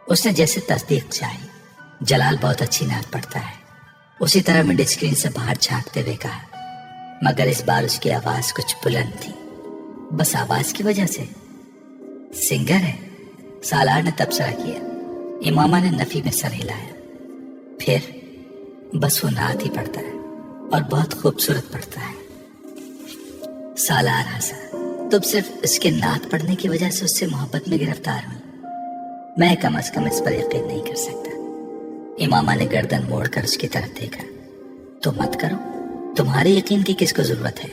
उसने जैसे तस्दीक चाही। जलाल बहुत अच्छी नात पढ़ता है। उसी तरह विंड स्क्रीन से बाहर झांकते हुए कहा, मगर इस बार उसकी आवाज कुछ बुलंद थी। बस आवाज की वजह से? सिंगर है? सालार ने तबसरा किया। इमामा ने नफी में सर हिलाया। फिर? बस वो नात ही पढ़ता है और बहुत खूबसूरत पढ़ता है। सालार हंसा। तुम सिर्फ उसके नात पढ़ने की वजह से उससे मोहब्बत में गिरफ्तार हुई? मैं कम से कम इस पर यकीन नहीं कर सकता। इमामा ने गर्दन मोड़कर उसकी तरफ देखा। तो मत करो, तुम्हारे यकीन की किसको जरूरत है?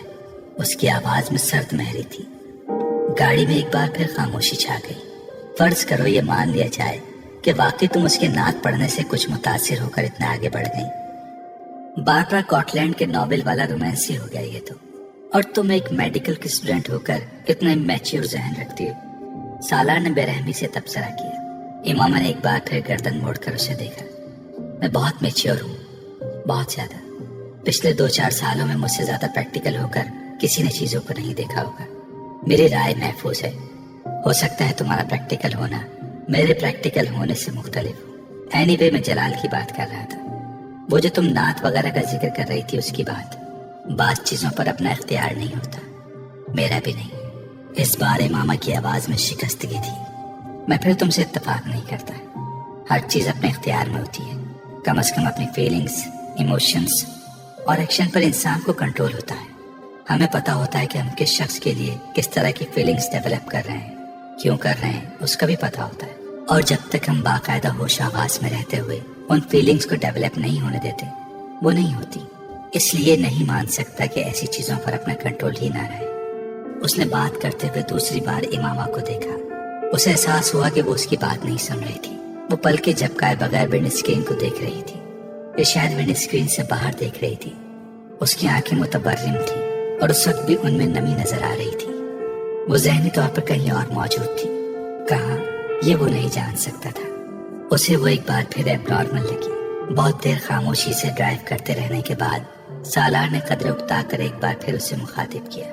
उसकी आवाज में सर्द महरी थी। गाड़ी में एक बार फिर खामोशी छा गई। फर्ज करो ये मान लिया जाए कि वाकई तुम उसके नात पढ़ने से कुछ मुतासिर होकर इतना आगे बढ़ गई। बारबरा कॉटलैंड के नोवेल वाला रोमांस ही हो गया ये तो। और तुम एक मेडिकल की स्टूडेंट होकर इतना मैच्योर जहन रखती हो। सालार ने बेरहमी से तबसरा किया। इमामा ने एक बार फिर गर्दन मोड़कर उसे देखा। मैं बहुत मैच्योर हूँ, बहुत ज्यादा। पिछले 2-4 सालों में मुझसे ज्यादा प्रैक्टिकल होकर किसी ने चीजों को नहीं देखा होगा। मेरी राय महफूज है। हो सकता है तुम्हारा प्रैक्टिकल होना मेरे प्रैक्टिकल होने से मुख्तलिफ हो। एनीवे, मैं जलाल की बात कर रहा था। वो जो तुम नात वगैरह का जिक्र कर रही थी उसकी बात। बात चीजों पर अपना इख्तियार नहीं होता, मेरा भी नहीं। इस बार इमामा की आवाज में शिकस्तगी थी। मैं फिर तुमसे इत्तेफाक नहीं करता। हर चीज अपने इख्तियार में होती है। कम से कम अपनी फीलिंग्स, इमोशंस और एक्शन पर इंसान को कंट्रोल होता है। हमें पता होता है कि हम किस शख्स के लिए किस तरह की फीलिंग्स डेवलप कर रहे हैं, क्यों कर रहे हैं, उसका भी पता होता है। और जब तक हम बाकायदा होश आवाज में रहते हुए उन फीलिंग्स को डेवलप नहीं होने देते, वो नहीं होती। اس لیے نہیں مان سکتا کہ ایسی چیزوں پر اپنا کنٹرول ہی نہ رہے۔ اس نے بات کرتے ہوئے دوسری بار امامہ کو دیکھا۔ اسے احساس ہوا کہ وہ اس کی بات نہیں سن رہی تھی۔ وہ پلکیں جھپکائے بغیر ونڈ اسکرین کو دیکھ رہی تھی، یہ شاید ونڈ اسکرین سے باہر دیکھ رہی تھی۔ اس کی آنکھیں متبرم تھیں اور اس وقت بھی ان میں نمی نظر آ رہی تھی۔ وہ ذہنی طور پر کہیں اور موجود تھی، کہاں یہ وہ نہیں جان سکتا تھا۔ اسے وہ ایک بار پھر ایب نارمل لگی۔ بہت دیر خاموشی سے ڈرائیو کرتے رہنے کے بعد سالار نے قدرے اکتا کر ایک بار پھر اسے مخاطب کیا۔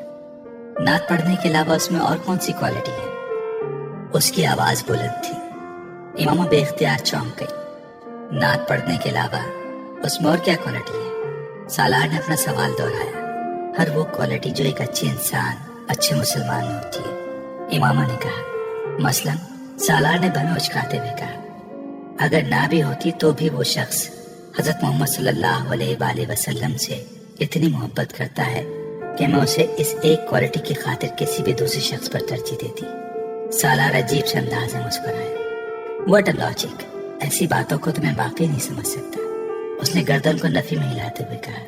نعت پڑھنے کے علاوہ اس میں اور کون سی کوالٹی ہے؟ اس کی آواز بلند تھی۔ امامہ بے اختیار چونک گئی۔ نعت پڑھنے کے علاوہ اس میں اور کیا کوالٹی ہے؟ سالار نے اپنا سوال دہرایا۔ ہر وہ کوالٹی جو ایک اچھے انسان، اچھے مسلمان میں ہوتی ہے، امامہ نے کہا۔ مثلاً سالار نے بھنو اچکاتے ہوئے کہا، اگر نہ بھی ہوتی تو بھی وہ شخص حضرت محمد صلی اللہ علیہ وآلہ وسلم سے اتنی محبت کرتا ہے کہ میں اسے اس ایک کوالٹی کی خاطر کسی بھی دوسرے شخص پر ترجیح دیتی۔ سالار عجیب سے انداز میں مسکرایا۔ What a logic! ایسی باتوں کو تو میں واقعی نہیں سمجھ سکتا۔ اس نے گردن کو نفی میں ہلاتے ہوئے کہا،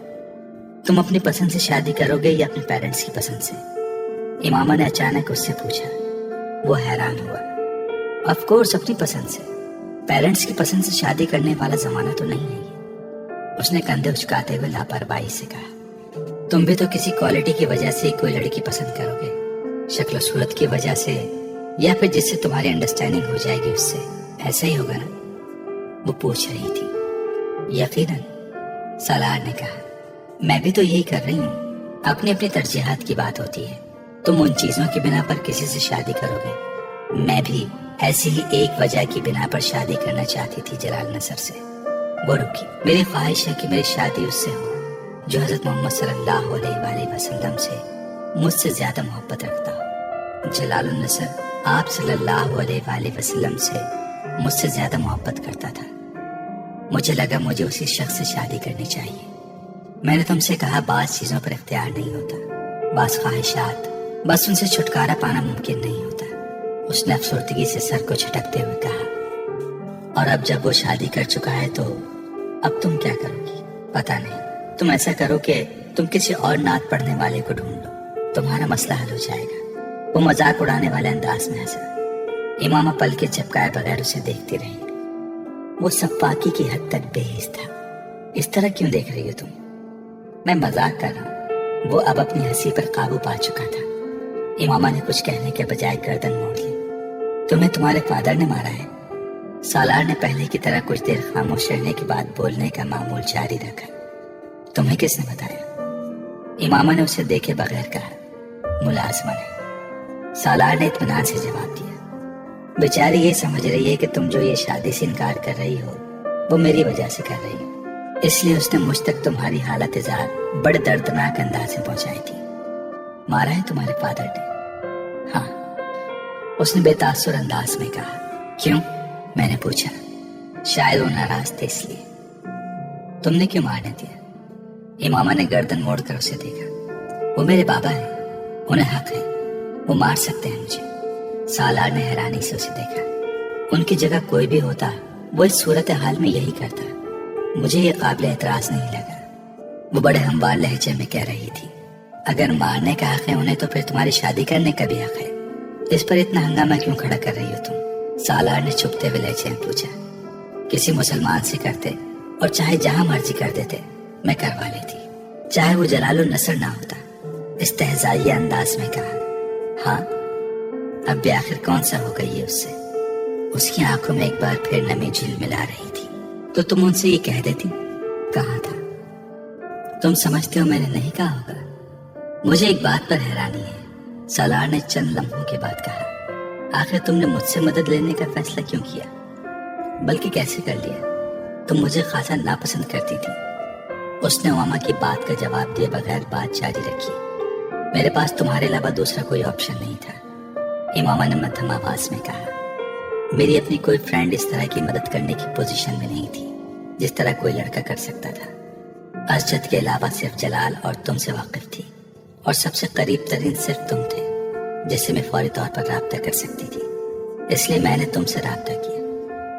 تم اپنی پسند سے شادی کرو گے یا اپنے پیرنٹس کی پسند سے؟ امامہ نے اچانک اس سے پوچھا۔ وہ حیران ہوا۔ آف کورس اپنی پسند سے، پیرنٹس کی پسند سے شادی کرنے والا زمانہ تو نہیں ہے یہ۔ اس نے کندھے اچکاتے ہوئے لاپرواہی سے کہا، تم بھی تو کسی کوالٹی کی وجہ سے کوئی لڑکی پسند کرو گے، شکل و صورت کی وجہ سے، یا پھر جس سے تمہاری انڈرسٹینڈنگ ہو جائے گی اس سے، ایسا ہی ہوگا نا؟ وہ پوچھ رہی تھی۔ یقیناً، سالار نے کہا، میں بھی تو یہی کر رہی ہوں۔ اپنی اپنی ترجیحات کی بات ہوتی ہے۔ تم ان چیزوں کی بنا پر کسی سے شادی کرو گے، میں بھی ایسی ہی ایک وجہ کی بنا پر شادی کرنا چاہتی تھی جلال نصر سے۔ وہ رکی۔ میری خواہش ہے کہ میری شادی اس سے ہو جو حضرت محمد صلی اللہ علیہ وآلہ وسلم سے مجھ سے زیادہ محبت رکھتا ہو۔ جلال النصر آپ صلی اللہ علیہ وآلہ وسلم سے مجھ سے زیادہ محبت کرتا تھا۔ مجھے لگا مجھے اسی شخص سے شادی کرنی چاہیے۔ میں نے تم سے کہا بعض چیزوں پر اختیار نہیں ہوتا، بعض خواہشات، بس ان سے چھٹکارا پانا ممکن نہیں ہوتا۔ اس نے افسردگی سے سر کو جھٹکتے ہوئے کہا، اور اب جب وہ شادی کر چکا ہے تو اب تم کیا کرو گی؟ پتہ نہیں، تم ایسا کرو کہ تم کسی اور نعت پڑھنے والے کو ڈھونڈ لو، تمہارا مسئلہ حل ہو جائے گا۔ وہ مذاق اڑانے والے انداز میں ہنسا۔ امامہ پل کے چپکائے بغیر اسے دیکھتی رہی۔ وہ سپاکی کی حد تک بے حس تھا۔ اس طرح کیوں دیکھ رہی ہو تم؟ میں مذاق کر رہا ہوں۔ وہ اب اپنی ہنسی پر قابو پا چکا تھا۔ امامہ نے کچھ کہنے کے بجائے گردن موڑ لی۔ تمہیں تمہارے فادر نے مارا ہے؟ سالار نے پہلے کی طرح کچھ دیر خاموش رہنے کے بعد بولنے کا معمول جاری رکھا۔ تمہیں کس نے بتایا؟ امامہ نے اسے دیکھے بغیر کہا، ملازمہ نے۔ سالار نے اطمینان سے جواب دیا، بیچاری یہ سمجھ رہی ہے کہ تم جو یہ شادی سے انکار کر رہی ہو وہ میری وجہ سے کر رہی ہو، اس لیے اس نے مجھ تک تمہاری حالت اظہار بڑے دردناک انداز میں پہنچائی تھی۔ مارا ہے تمہارے فادر نے؟ ہاں، اس نے بے تاثر انداز میں کہا۔ کیوں؟ میں نے پوچھا۔ شاید وہ ناراض تھے اس لیے۔ تم نے کیوں مارنے دیا؟ امامہ نے گردن موڑ کر اسے دیکھا۔ وہ میرے بابا ہیں، انہیں حق ہے، وہ مار سکتے ہیں مجھے۔ سالار نے حیرانی سے اسے دیکھا۔ ان کی جگہ کوئی بھی ہوتا وہ اس صورتحال میں یہی کرتا۔ مجھے یہ قابل اعتراض نہیں لگا۔ وہ بڑے ہموار لہجے میں کہہ رہی تھی، اگر مارنے کا حق ہے انہیں تو پھر تمہاری شادی کرنے کا بھی حق ہے۔ اس پر اتنا ہنگامہ کیوں کھڑا کر رہی ہو تم؟ سالار نے چھپتے ہوئے لہجے میں پوچھا۔ کسی مسلمان سے کرتے اور چاہے جہاں مرضی کر دیتے میں کروا لیتی، چاہے وہ جلال النصر نہ ہوتا۔ استہزائی انداز میں کہا۔ ہاں، اب بھی آخر کون سا ہو گئی ہے اس سے؟ اس کی آنکھوں میں ایک بار پھر نمی جھل ملا رہی تھی۔ تو تم ان سے یہ کہہ دیتی؟ کہا تھا؟ تم سمجھتے ہو میں نے نہیں کہا ہوگا؟ مجھے ایک بات پر حیرانی ہے، سالار نے چند لمحوں کے بعد کہا۔ آخر تم نے مجھ سے مدد لینے کا فیصلہ کیوں کیا؟ بلکہ کیسے کر لیا؟ تم مجھے خاصا ناپسند کرتی تھی۔ اس نے امامہ کی بات کا جواب دیے بغیر بات جاری رکھی۔ میرے پاس تمہارے علاوہ دوسرا کوئی آپشن نہیں تھا، امامہ نے مدھم آواز میں کہا۔ میری اپنی کوئی فرینڈ اس طرح کی مدد کرنے کی پوزیشن میں نہیں تھی جس طرح کوئی لڑکا کر سکتا تھا۔ اسجد کے علاوہ صرف جلال اور تم سے واقف تھی، اور سب سے قریب ترین صرف تم تھے جس سے میں فوری طور پر رابطہ کر سکتی تھی، اس لیے میں نے تم سے رابطہ کیا۔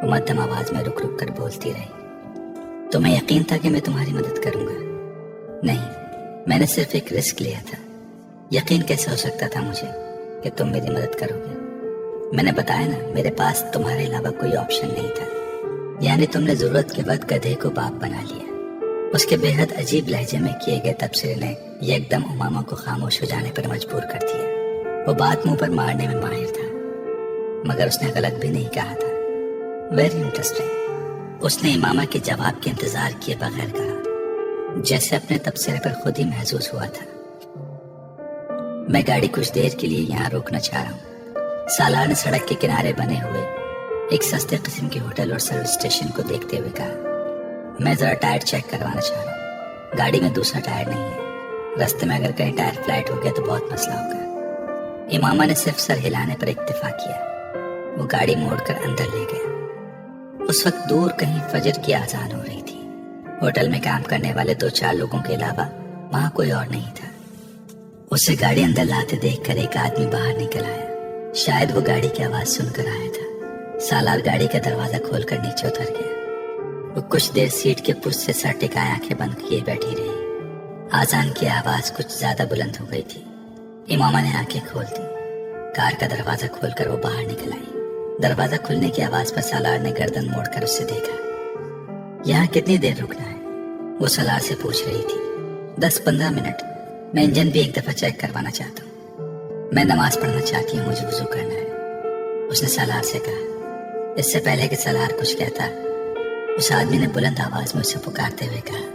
وہ مدھم آواز میں رک رک کر بولتی رہی۔ تمہیں یقین تھا کہ میں تمہاری مدد کروں گا؟ نہیں، میں نے صرف ایک رسک لیا تھا۔ یقین کیسے ہو سکتا تھا مجھے کہ تم میری مدد کرو گے؟ میں نے بتایا نا، میرے پاس تمہارے علاوہ کوئی آپشن نہیں تھا۔ یعنی تم نے ضرورت کے وقت گدھے کو باپ بنا لیا۔ اس کے بے حد عجیب لہجے میں کیے گئے تبصرے نے یک دم امامہ کو خاموش ہو جانے پر مجبور کر دیا۔ وہ بات منہ پر مارنے میں ماہر تھا، مگر اس نے غلط بھی نہیں کہا تھا۔ ویری انٹرسٹنگ، اس نے امامہ کے جواب کے انتظار کیے بغیر کہا، جیسے اپنے تبصرے پر خود ہی محظوظ ہوا تھا۔ میں گاڑی کچھ دیر کے لیے یہاں روکنا چاہ رہا ہوں۔ سالار نے سڑک کے کنارے بنے ہوئے ایک سستے قسم کے ہوٹل اور سروس اسٹیشن کو دیکھتے ہوئے کہا، میں ذرا ٹائر چیک کروانا چاہ رہا ہوں۔ گاڑی میں دوسرا ٹائر نہیں ہے، راستے میں اگر کہیں ٹائر فلیٹ ہو گیا تو بہت مسئلہ ہوگا۔ امامہ نے صرف سر ہلانے پر اکتفا کیا۔ وہ گاڑی موڑ کر اندر لے گیا۔ اس وقت دور کہیں فجر کی اذان ہو رہی تھی۔ ہوٹل میں کام کرنے والے 2-4 لوگوں کے علاوہ وہاں کوئی اور نہیں تھا۔ اسے گاڑی اندر لاتے دیکھ کر ایک آدمی باہر نکل آیا۔ شاید وہ گاڑی کی آواز سن کر آیا تھا۔ سالار گاڑی کا دروازہ کھول کر نیچے اتر گیا۔ وہ کچھ دیر سیٹ کے پشت سے سر ٹکائے آنکھیں بند کیے بیٹھی رہی۔ آذان کی آواز کچھ زیادہ بلند ہو گئی تھی۔ امامہ نے آنکھیں کھول دی۔ کار کا دروازہ کھول کر وہ باہر نکل آئی۔ دروازہ کھلنے کی آواز پر سالار نے گردن موڑ کر اس سے دیکھا۔ یہاں کتنی دیر رکنا ہے؟ وہ سالار سے پوچھ رہی تھی۔ 10-15 منٹ، میں انجن بھی ایک دفعہ چیک کروانا چاہتا ہوں۔ میں نماز پڑھنا چاہتی ہوں، مجھے وضو کرنا ہے، اس نے سالار سے کہا۔ اس سے پہلے کہ سالار کچھ کہتا، اس آدمی نے بلند آواز میں اسے پکارتے ہوئے کہا،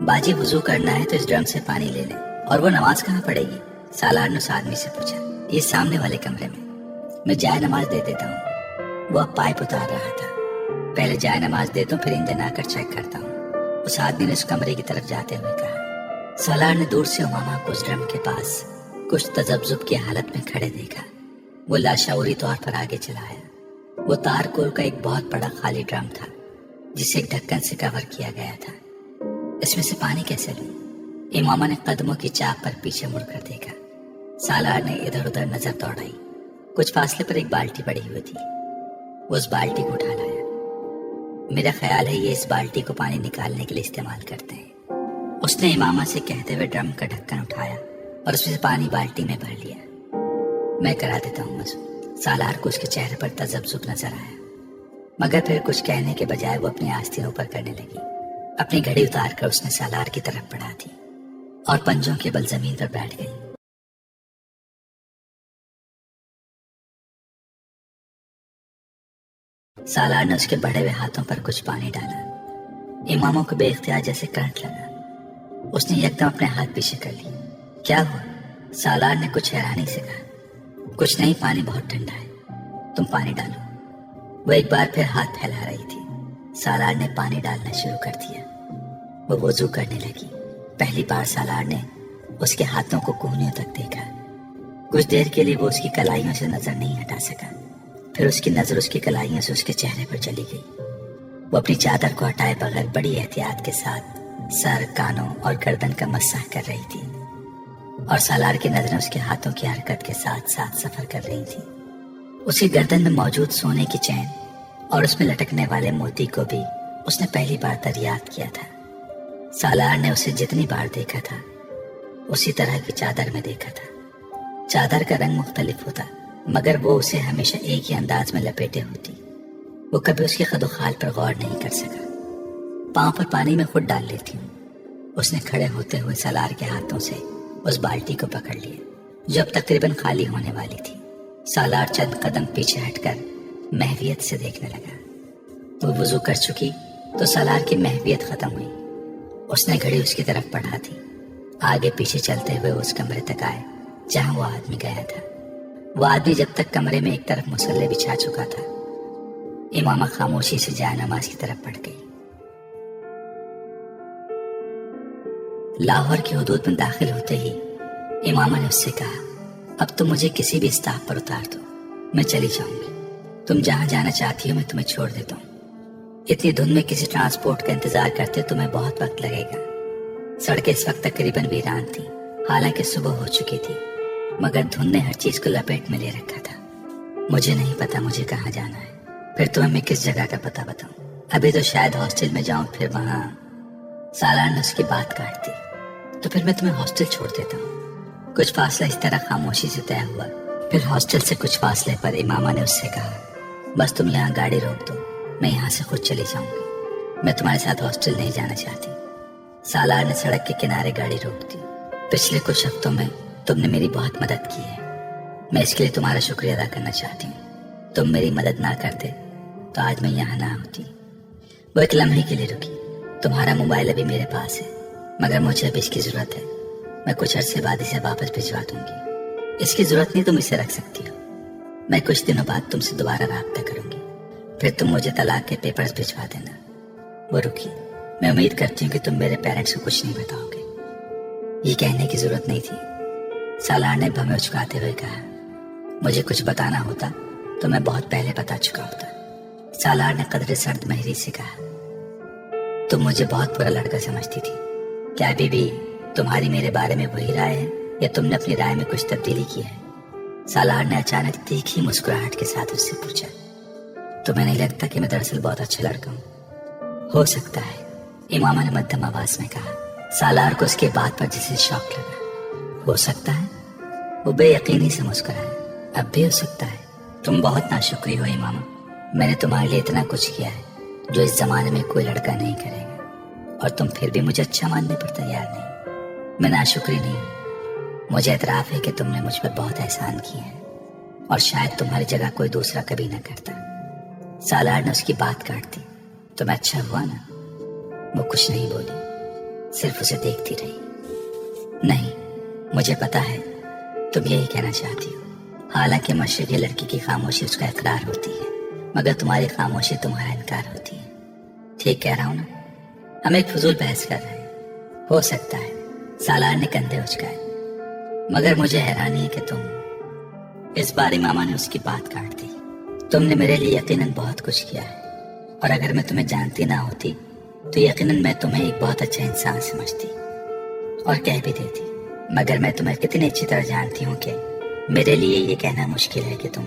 باجی وضو کرنا ہے تو اس ڈرم سے پانی لے لیں۔ اور وہ نماز کہاں پڑھے گی؟ سالار نے اس آدمی سے پوچھا۔ یہ سامنے والے کمرے میں جائے نماز دے دیتا ہوں۔ وہ اب پائپ اتار رہا تھا۔ پہلے جائے نماز دیتا ہوں، پھر انجن آ کر چیک کرتا ہوں، اس آدمی نے اس کمرے کی طرف جاتے ہوئے کہا۔ سالار نے دور سے امامہ کو اس ڈرم کے پاس کچھ تذبذب کی حالت میں کھڑے دیکھا۔ وہ لاشعوری طور پر آگے چلا آیا۔ وہ تارکول کا ایک بہت بڑا خالی ڈرم تھا جسے ایک ڈھکن سے کور کیا گیا تھا۔ اس میں سے پانی کیسے لوں؟ امامہ نے قدموں کی چاپ پر پیچھے مڑ کر دیکھا۔ سالار نے ادھر ادھر نظر دوڑائی۔ کچھ فاصلے پر ایک بالٹی پڑی ہوئی تھی۔ وہ اس بالٹی کو اٹھا لایا۔ میرا خیال ہے یہ اس بالٹی کو پانی نکالنے کے لیے استعمال کرتے ہیں، اس نے امامہ سے کہتے ہوئے ڈرم کا ڈھکن اٹھایا اور اس میں سے پانی بالٹی میں بھر لیا۔ میں کرا دیتا ہوں وضو۔ سالار کو اس کے چہرے پر تذبذب نظر آیا، مگر پھر کچھ کہنے کے بجائے وہ اپنی آستین اوپر کرنے لگی۔ اپنی گھڑی اتار کر اس نے سالار کی طرف بڑھا دی اور پنجوں کے بل زمین پر بیٹھ گئی۔ سالار نے اس کے بڑے ہوئے ہاتھوں پر کچھ پانی ڈالا۔ اماموں کو بے اختیار جیسے کرنٹ لگا۔ اس نے یکدم اپنے ہاتھ پیچھے کر لیے۔ کیا ہوا؟ سالار نے کچھ حیرانی سے کہا۔ کچھ نہیں، پانی بہت ٹھنڈا ہے، تم پانی ڈالو۔ وہ ایک بار پھر ہاتھ پھیلا رہی تھی۔ سالار نے پانی ڈالنا شروع کر دیا۔ وہ وضو کرنے لگی۔ پہلی بار سالار نے اس کے ہاتھوں کو کوہنیوں تک دیکھا۔ کچھ دیر کے لیے وہ اس کی کلائیوں سے نظر نہیں ہٹا سکا، پھر اس کی نظر اس کی کلائیوں سے اس کے چہرے پر چلی گئی۔ وہ اپنی چادر کو ہٹائے بغیر بڑی احتیاط کے ساتھ سر، کانوں اور گردن کا مسح کر رہی تھی، اور سالار کی نظریں اس کے ہاتھوں کی حرکت کے ساتھ ساتھ سفر کر رہی تھی۔ اس کی گردن میں موجود سونے کی چین اور اس میں لٹکنے والے موتی کو بھی اس نے پہلی بار دریافت کیا تھا۔ سالار نے اسے جتنی بار دیکھا تھا اسی طرح کی چادر میں دیکھا تھا۔ چادر کا رنگ مختلف ہوتا، مگر وہ اسے ہمیشہ ایک ہی انداز میں لپیٹے ہوتی۔ وہ کبھی اس کے خد و خال پر غور نہیں کر سکا۔ پاؤں پر پانی میں خود ڈال لیتی ہوں۔ اس نے کھڑے ہوتے ہوئے سالار کے ہاتھوں سے اس بالٹی کو پکڑ لیا جو اب تقریباً خالی ہونے والی تھی۔ سالار چند قدم پیچھے ہٹ کر محویت سے دیکھنے لگا۔ وہ وضو کر چکی تو سالار کی محویت ختم ہوئی۔ اس نے گھڑی اس کی طرف بڑھا دی۔ آگے پیچھے چلتے ہوئے اس کمرے تک آئے جہاں وہ آدمی گیا تھا۔ وہ آدمی جب تک کمرے میں ایک طرف مصلے بچھا چکا تھا، امامہ خاموشی سے جائے نماز کی طرف بڑھ گئی۔ لاہور کی حدود میں داخل ہوتے ہی امامہ نے اس سے کہا، اب تم مجھے کسی بھی اسٹاپ پر اتار دو، میں چلی جاؤں گی۔ تم جہاں جانا چاہتی ہو میں تمہیں چھوڑ دیتا ہوں۔ اتنی دھند میں کسی ٹرانسپورٹ کا انتظار کرتے تمہیں بہت وقت لگے گا۔ سڑکیں اس وقت تقریباً ویران تھیں، حالانکہ صبح ہو چکی تھی، مگر دھند نے ہر چیز کو لپیٹ میں لے رکھا تھا۔ مجھے نہیں پتا مجھے کہاں جانا ہے، پھر تمہیں میں کس جگہ کا پتہ بتاؤں؟ ابھی تو شاید ہاسٹل میں جاؤں، پھر وہاں۔ سالار نے اس کی بات کاٹ دی۔ तो फिर मैं तुम्हें हॉस्टल छोड़ देता हूँ। कुछ फासला इस तरह खामोशी से तय हुआ। फिर हॉस्टल से कुछ फासले पर इमामा ने उससे कहा, बस तुम यहाँ गाड़ी रोक दो, मैं यहाँ से खुद चली जाऊंगी। मैं तुम्हारे साथ हॉस्टल नहीं जाना चाहती। सालार ने सड़क के किनारे गाड़ी रोक दी। पिछले कुछ हफ्तों में तुमने मेरी बहुत मदद की है, मैं इसके लिए तुम्हारा शुक्रिया अदा करना चाहती हूँ। तुम मेरी मदद ना करते तो आज मैं यहाँ ना होती। वो एक लम्हे के लिए रुकी। तुम्हारा मोबाइल अभी मेरे पास है, मगर मुझे अभी इसकी जरूरत है। मैं कुछ अरसे बाद इसे वापस भिजवा दूंगी। इसकी जरूरत नहीं, तुम इसे रख सकती हो। मैं कुछ दिनों बाद तुमसे दोबारा राब्ता करूंगी, फिर तुम मुझे तलाक के पेपर्स भिजवा देना। वो रुकी। मैं उम्मीद करती हूँ कि तुम मेरे पेरेंट्स को कुछ नहीं बताओगे। ये कहने की जरूरत नहीं थी। सालार ने भवें उचकाते हुए कहा, मुझे कुछ बताना होता तो मैं बहुत पहले बता चुका होता। सालार ने कदरे सर्द महरी से कहा, तुम मुझे बहुत बुरा लड़का समझती थी, क्या अभी भी तुम्हारी मेरे बारे में वही राय है या तुमने अपनी राय में कुछ तब्दीली की है? सालार ने अचानक तीखी मुस्कुराहट के साथ उससे पूछा, तुम्हें नहीं लगता कि मैं दरअसल बहुत अच्छा लड़का हूँ? हो सकता है, इमामा ने मध्यम आवाज में कहा। सालार को उसके बात पर जैसे शौक लगा। हो सकता है? वो बेयकीनी से मुस्कुराया। अब भी हो सकता है। तुम बहुत नाशुक्री हो इमामा। मैंने तुम्हारे लिए इतना कुछ किया है जो इस जमाने में कोई लड़का नहीं करेगा, और तुम फिर भी मुझे अच्छा मानने पर तैयार नहीं। मैं नाशुक्री नहीं हूँ। मुझे एतराफ है कि तुमने मुझ पर बहुत एहसान किए हैं और शायद तुम्हारी जगह कोई दूसरा कभी ना करता। सालार ने उसकी बात काट दी। तुम्हें अच्छा हुआ ना? वो कुछ नहीं बोली, सिर्फ उसे देखती रही। नहीं, मुझे पता है तुम यही कहना चाहती हो। हालांकि मशरक़ी लड़की की खामोशी उसका इकरार होती है, मगर तुम्हारी खामोशी तुम्हारा इनकार होती है। ठीक कह रहा हूं ना? हम एक फजूल बहस कर रहे हैं। हो सकता है, सालार ने कंधे उचकाए, मगर मुझे हैरानी है कि तुम। इस बार इमामा ने उसकी बात काट दी। तुमने मेरे लिए यकीनन बहुत कुछ किया है, और अगर मैं तुम्हें जानती ना होती तो यकीनन मैं तुम्हें एक बहुत अच्छा इंसान समझती और कह भी देती। मगर मैं तुम्हें कितनी अच्छी तरह जानती हूँ कि मेरे लिए ये कहना मुश्किल है कि तुम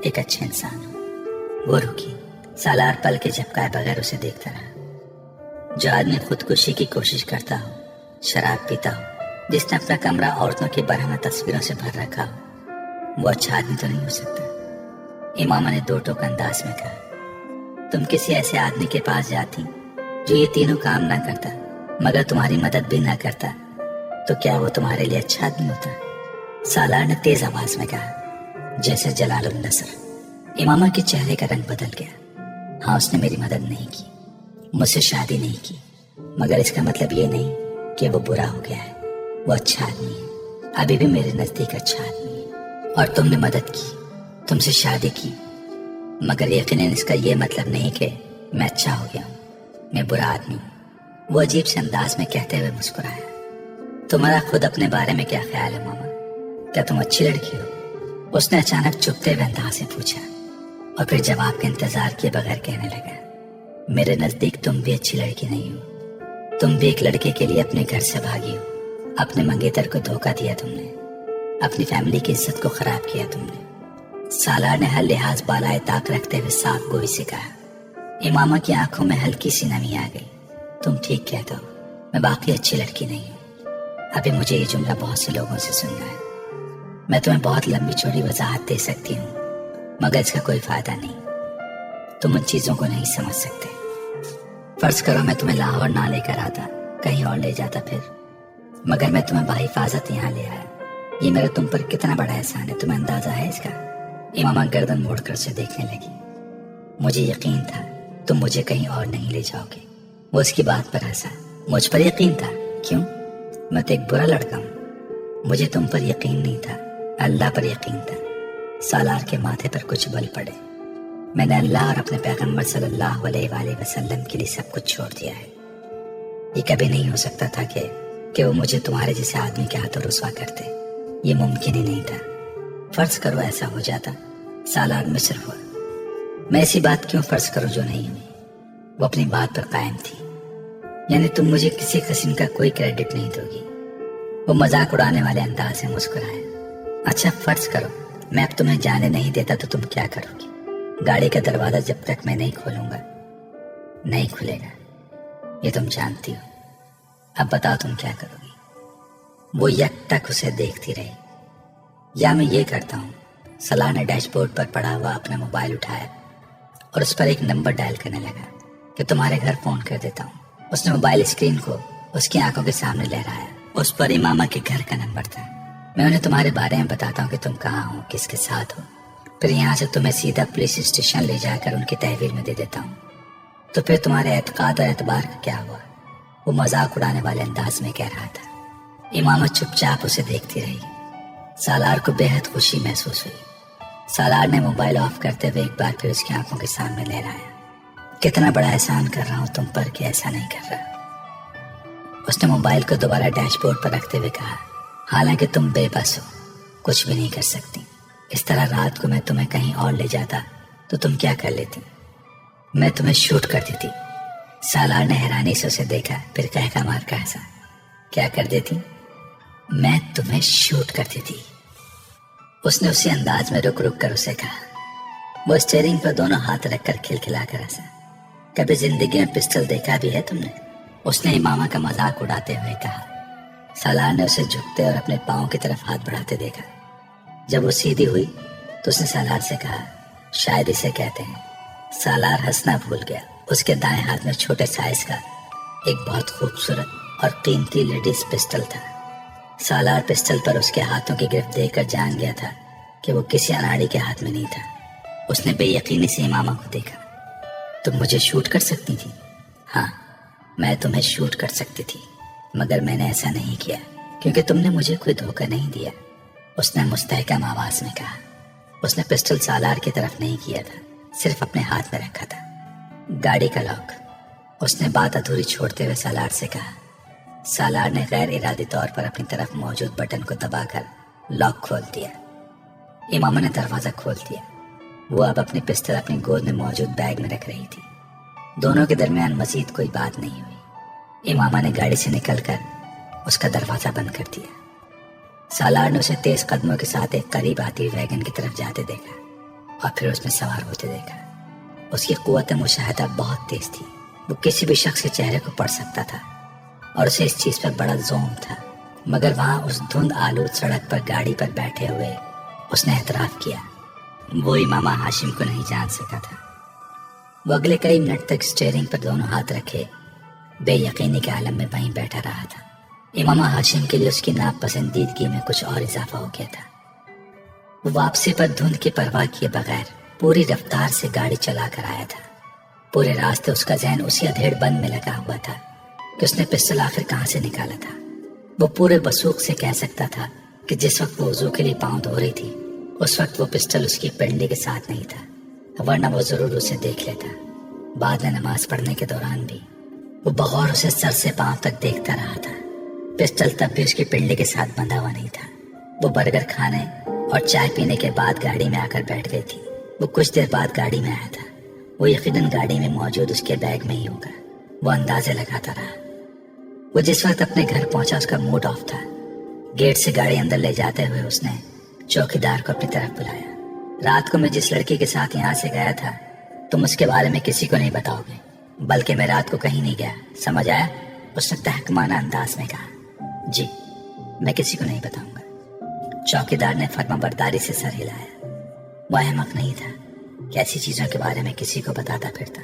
एक अच्छे इंसान हो। वो रुकी। सालार पल के झपकाए बगैर उसे देखता रहा। जो आदमी खुदकुशी की कोशिश करता हो, शराब पीता हो, जिसने अपना कमरा औरतों की बरहना तस्वीरों से भर रखा हो, वो अच्छा आदमी तो नहीं हो सकता। इमामा ने दो टोक अंदाज में कहा, तुम किसी ऐसे आदमी के पास जाती जो ये तीनों काम ना करता मगर तुम्हारी मदद भी ना करता, तो क्या वो तुम्हारे लिए अच्छा आदमी होता? सालार ने तेज आवाज में कहा, जैसे जलालुन नसर। इमामा के चेहरे का रंग बदल गया। हाँ, उसने मेरी मदद नहीं की, मुझसे शादी नहीं की, मगर इसका मतलब ये नहीं कि वो बुरा हो गया है। वो अच्छा आदमी है, अभी भी मेरे नजदीक अच्छा आदमी है। और तुमने मदद की, तुमसे शादी की, मगर यकीनन इसका ये मतलब नहीं कि मैं अच्छा हो गया हूँ, मैं बुरा आदमी हूँ। वो अजीब से अंदाज में कहते हुए मुस्कुराया। तुम्हारा खुद अपने बारे में क्या ख्याल है मामा? क्या तुम अच्छी लड़की हो? उसने अचानक चुपते हुए अंदाज से पूछा और फिर जवाब के इंतजार किए बगैर कहने लगा, मेरे नजदीक तुम भी अच्छी लड़की नहीं हो। तुम भी एक लड़के के लिए अपने घर से भागी हो। अपने मंगेतर को धोखा दिया तुमने, अपनी फैमिली की इज्जत को खराब किया तुमने। सालार ने हर लिहाज बालाए ताक रखते हुए साफ गोई से कहा। इमामा की आंखों में हल्की सी नमी आ गई। तुम ठीक कहते हो, मैं बाकी अच्छी लड़की नहीं हूँ। अभी मुझे ये जुमला बहुत से लोगों से सुनना है। मैं तुम्हें बहुत लंबी चौड़ी वजाहत दे सकती हूँ, मगर इसका कोई फायदा नहीं। तुम उन चीजों को नहीं समझ सकते। फर्ज करो मैं तुम्हें लाहौर ना लेकर आता, कहीं और ले जाता फिर, मगर मैं तुम्हें बाहिफाजत यहाँ ले आया। ये मेरा तुम पर कितना बड़ा एहसान है, तुम्हें अंदाजा है इसका? इमामा गर्दन मोड़कर उसे देखने लगी। मुझे यकीन था तुम मुझे कहीं और नहीं ले जाओगे। वो उसकी बात पर हंसा। मुझ पर यकीन था? क्यों? मैं तो एक बुरा लड़का हूँ। मुझे तुम पर यकीन नहीं था, अल्लाह पर यकीन था। सालार के माथे पर कुछ बल पड़े। मैंने अल्लाह और अपने पैगंबर सल्लल्लाहु अलैहि वसल्लम के लिए सब कुछ छोड़ दिया है। ये कभी नहीं हो सकता था कि वो मुझे तुम्हारे जैसे आदमी के हाथों रुसवा करते। ये मुमकिन ही नहीं था। फर्ज करो ऐसा हो जाता। सालार मिस्र हुआ। मैं ऐसी बात क्यों फर्ज करूं जो नहीं हुई? वो अपनी बात पर कायम थी। यानी तुम मुझे किसी किस्म का कोई क्रेडिट नहीं दोगी? वो मजाक उड़ाने वाले अंदाज से मुस्कुराया। अच्छा फर्ज करो मैं अब तुम्हें जाने नहीं देता तो तुम क्या करोगी? गाड़ी का दरवाजा जब तक मैं नहीं खोलूंगा नहीं खुलेगा, ये तुम जानती हो। अब बताओ तुम क्या करोगी? वो यकटक उसे देखती रही। या मैं ये करता हूँ। सलार ने डैशबोर्ड पर पड़ा हुआ अपना मोबाइल उठाया और उस पर एक नंबर डायल करने लगा कि तुम्हारे घर फोन कर देता हूँ। उसने मोबाइल स्क्रीन को उसकी आंखों के सामने लहराया। उस पर इमामा के घर का नंबर था। मैं उन्हें तुम्हारे बारे में बताता हूँ कि तुम कहाँ हो, किसके साथ हो। फिर यहाँ से तुम्हें सीधा पुलिस स्टेशन ले जाकर उनकी तहवील में दे देता हूँ। तो फिर तुम्हारे एतकाद और एतबार का क्या हुआ? वो मजाक उड़ाने वाले अंदाज में कह रहा था। इमामा चुपचाप उसे देखती रही। सालार को बेहद खुशी महसूस हुई। सालार ने मोबाइल ऑफ करते हुए एक बार फिर उसकी आंखों के सामने लहराया। कितना बड़ा एहसान कर रहा हूँ तुम पर कि ऐसा नहीं कर रहा। उसने मोबाइल को दोबारा डैशबोर्ड पर रखते हुए कहा, हालांकि तुम बेबस हो, कुछ भी नहीं कर सकती। इस तरह रात को मैं तुम्हें कहीं और ले जाता तो तुम क्या कर लेती? मैं तुम्हें शूट कर देती। सालार ने हैरानी से उसे देखा, फिर कहका मार का हंसा। क्या कर देती? मैं तुम्हें शूट कर देती। उसने उसी अंदाज में रुक रुक कर उसे कहा। वो स्टीयरिंग पर दोनों हाथ रखकर खिलखिला कर हंसा। कभी जिंदगी में पिस्टल देखा भी है तुमने? उसने इमामा का मजाक उड़ाते हुए कहा। सालार ने उसे झुकते और अपने पाँव की तरफ हाथ बढ़ाते देखा। जब वो सीधी हुई तो उसने सालार से कहा, शायद इसे कहते हैं। सालार हंसना भूल गया। उसके दाएं हाथ में छोटे साइज का एक बहुत खूबसूरत और कीमती लेडीज पिस्टल था। सालार पिस्टल पर उसके हाथों की गिरफ्त देखकर जान गया था कि वो किसी अनाड़ी के हाथ में नहीं था। उसने बेयकीनी से इमामा को देखा। तुम मुझे शूट कर सकती थी? हाँ, मैं तुम्हें शूट कर सकती थी, मगर मैंने ऐसा नहीं किया क्योंकि तुमने मुझे कोई धोखा नहीं दिया। उसने मुस्तहकम आवाज में कहा। उसने पिस्टल सालार की तरफ नहीं किया था, सिर्फ अपने हाथ में रखा था। गाड़ी का लॉक। उसने बात अधूरी छोड़ते हुए सालार से कहा। सालार ने गैर इरादी तौर पर अपनी तरफ मौजूद बटन को दबाकर लॉक खोल दिया। इमामा ने दरवाजा खोल दिया। वो अब अपनी पिस्टल अपनी गोद में मौजूद बैग में रख रही थी। दोनों के दरमियान मजीद कोई बात नहीं हुई। इमामा ने गाड़ी से निकलकर उसका दरवाजा बंद कर दिया। सालार ने उसे तेज कदमों के साथ एक करीब आती हुई वैगन की तरफ जाते देखा और फिर उसमें सवार होते देखा। उसकी कुव्वत मुशाहिदा बहुत तेज थी। वो किसी भी शख्स के चेहरे को पढ़ सकता था और उसे इस चीज पर बड़ा जोम था। मगर वहां उस धुंध आलूद सड़क पर गाड़ी पर बैठे हुए उसने एतराफ किया, वो इमामा हाशिम को नहीं जान सका था। वो अगले कई मिनट तक स्टीयरिंग पर दोनों हाथ रखे बेयकीनी के आलम में वहीं बैठा रहा था। इमामा हाशिम के लिए उसकी नापसंदीदगी में कुछ और इजाफा हो गया था। वो वापसी पर धुंध की परवाह किए बगैर पूरी रफ्तार से गाड़ी चला कर आया था। पूरे रास्ते उसका जहन उसी अधेड़ बंद में लगा हुआ था कि उसने पिस्टल आखिर कहां से निकाला था। वो पूरे बसूख से कह सकता था कि जिस वक्त वो वजू के लिए पांव धो रही थी उस वक्त वो पिस्टल उसकी पिंडी के साथ नहीं था, वरना वो जरूर उसे देख लेता। बाद में नमाज पढ़ने के दौरान भी वो बगौर उसे सर से पांव तक देखता रहा था। पिस्टल तब भी उसकी पिंडी के साथ बंधा हुआ नहीं था। वो बर्गर खाने और चाय पीने के बाद गाड़ी में आकर बैठ गई थी। वो कुछ देर बाद गाड़ी में आया था। वो यकीनन गाड़ी में मौजूद उसके बैग में ही होगा। वो अंदाजे लगाता रहा। वो जिस वक्त अपने घर पहुंचा उसका मूड ऑफ था। गेट से गाड़ी अंदर ले जाते हुए उसने चौकीदार को अपनी तरफ बुलाया। रात को मैं जिस लड़की के साथ यहाँ से गया था तुम उसके बारे में किसी को नहीं बताओगे, बल्कि मैं रात को कहीं नहीं गया, समझ आया? उसने तहकमाना अंदाज में कहा। जी, मैं किसी को नहीं बताऊंगा। चौकीदार ने फर्माबरदारी से सर हिलाया। वो अहमक नहीं था कि ऐसी चीजों के बारे में किसी को बताता फिरता।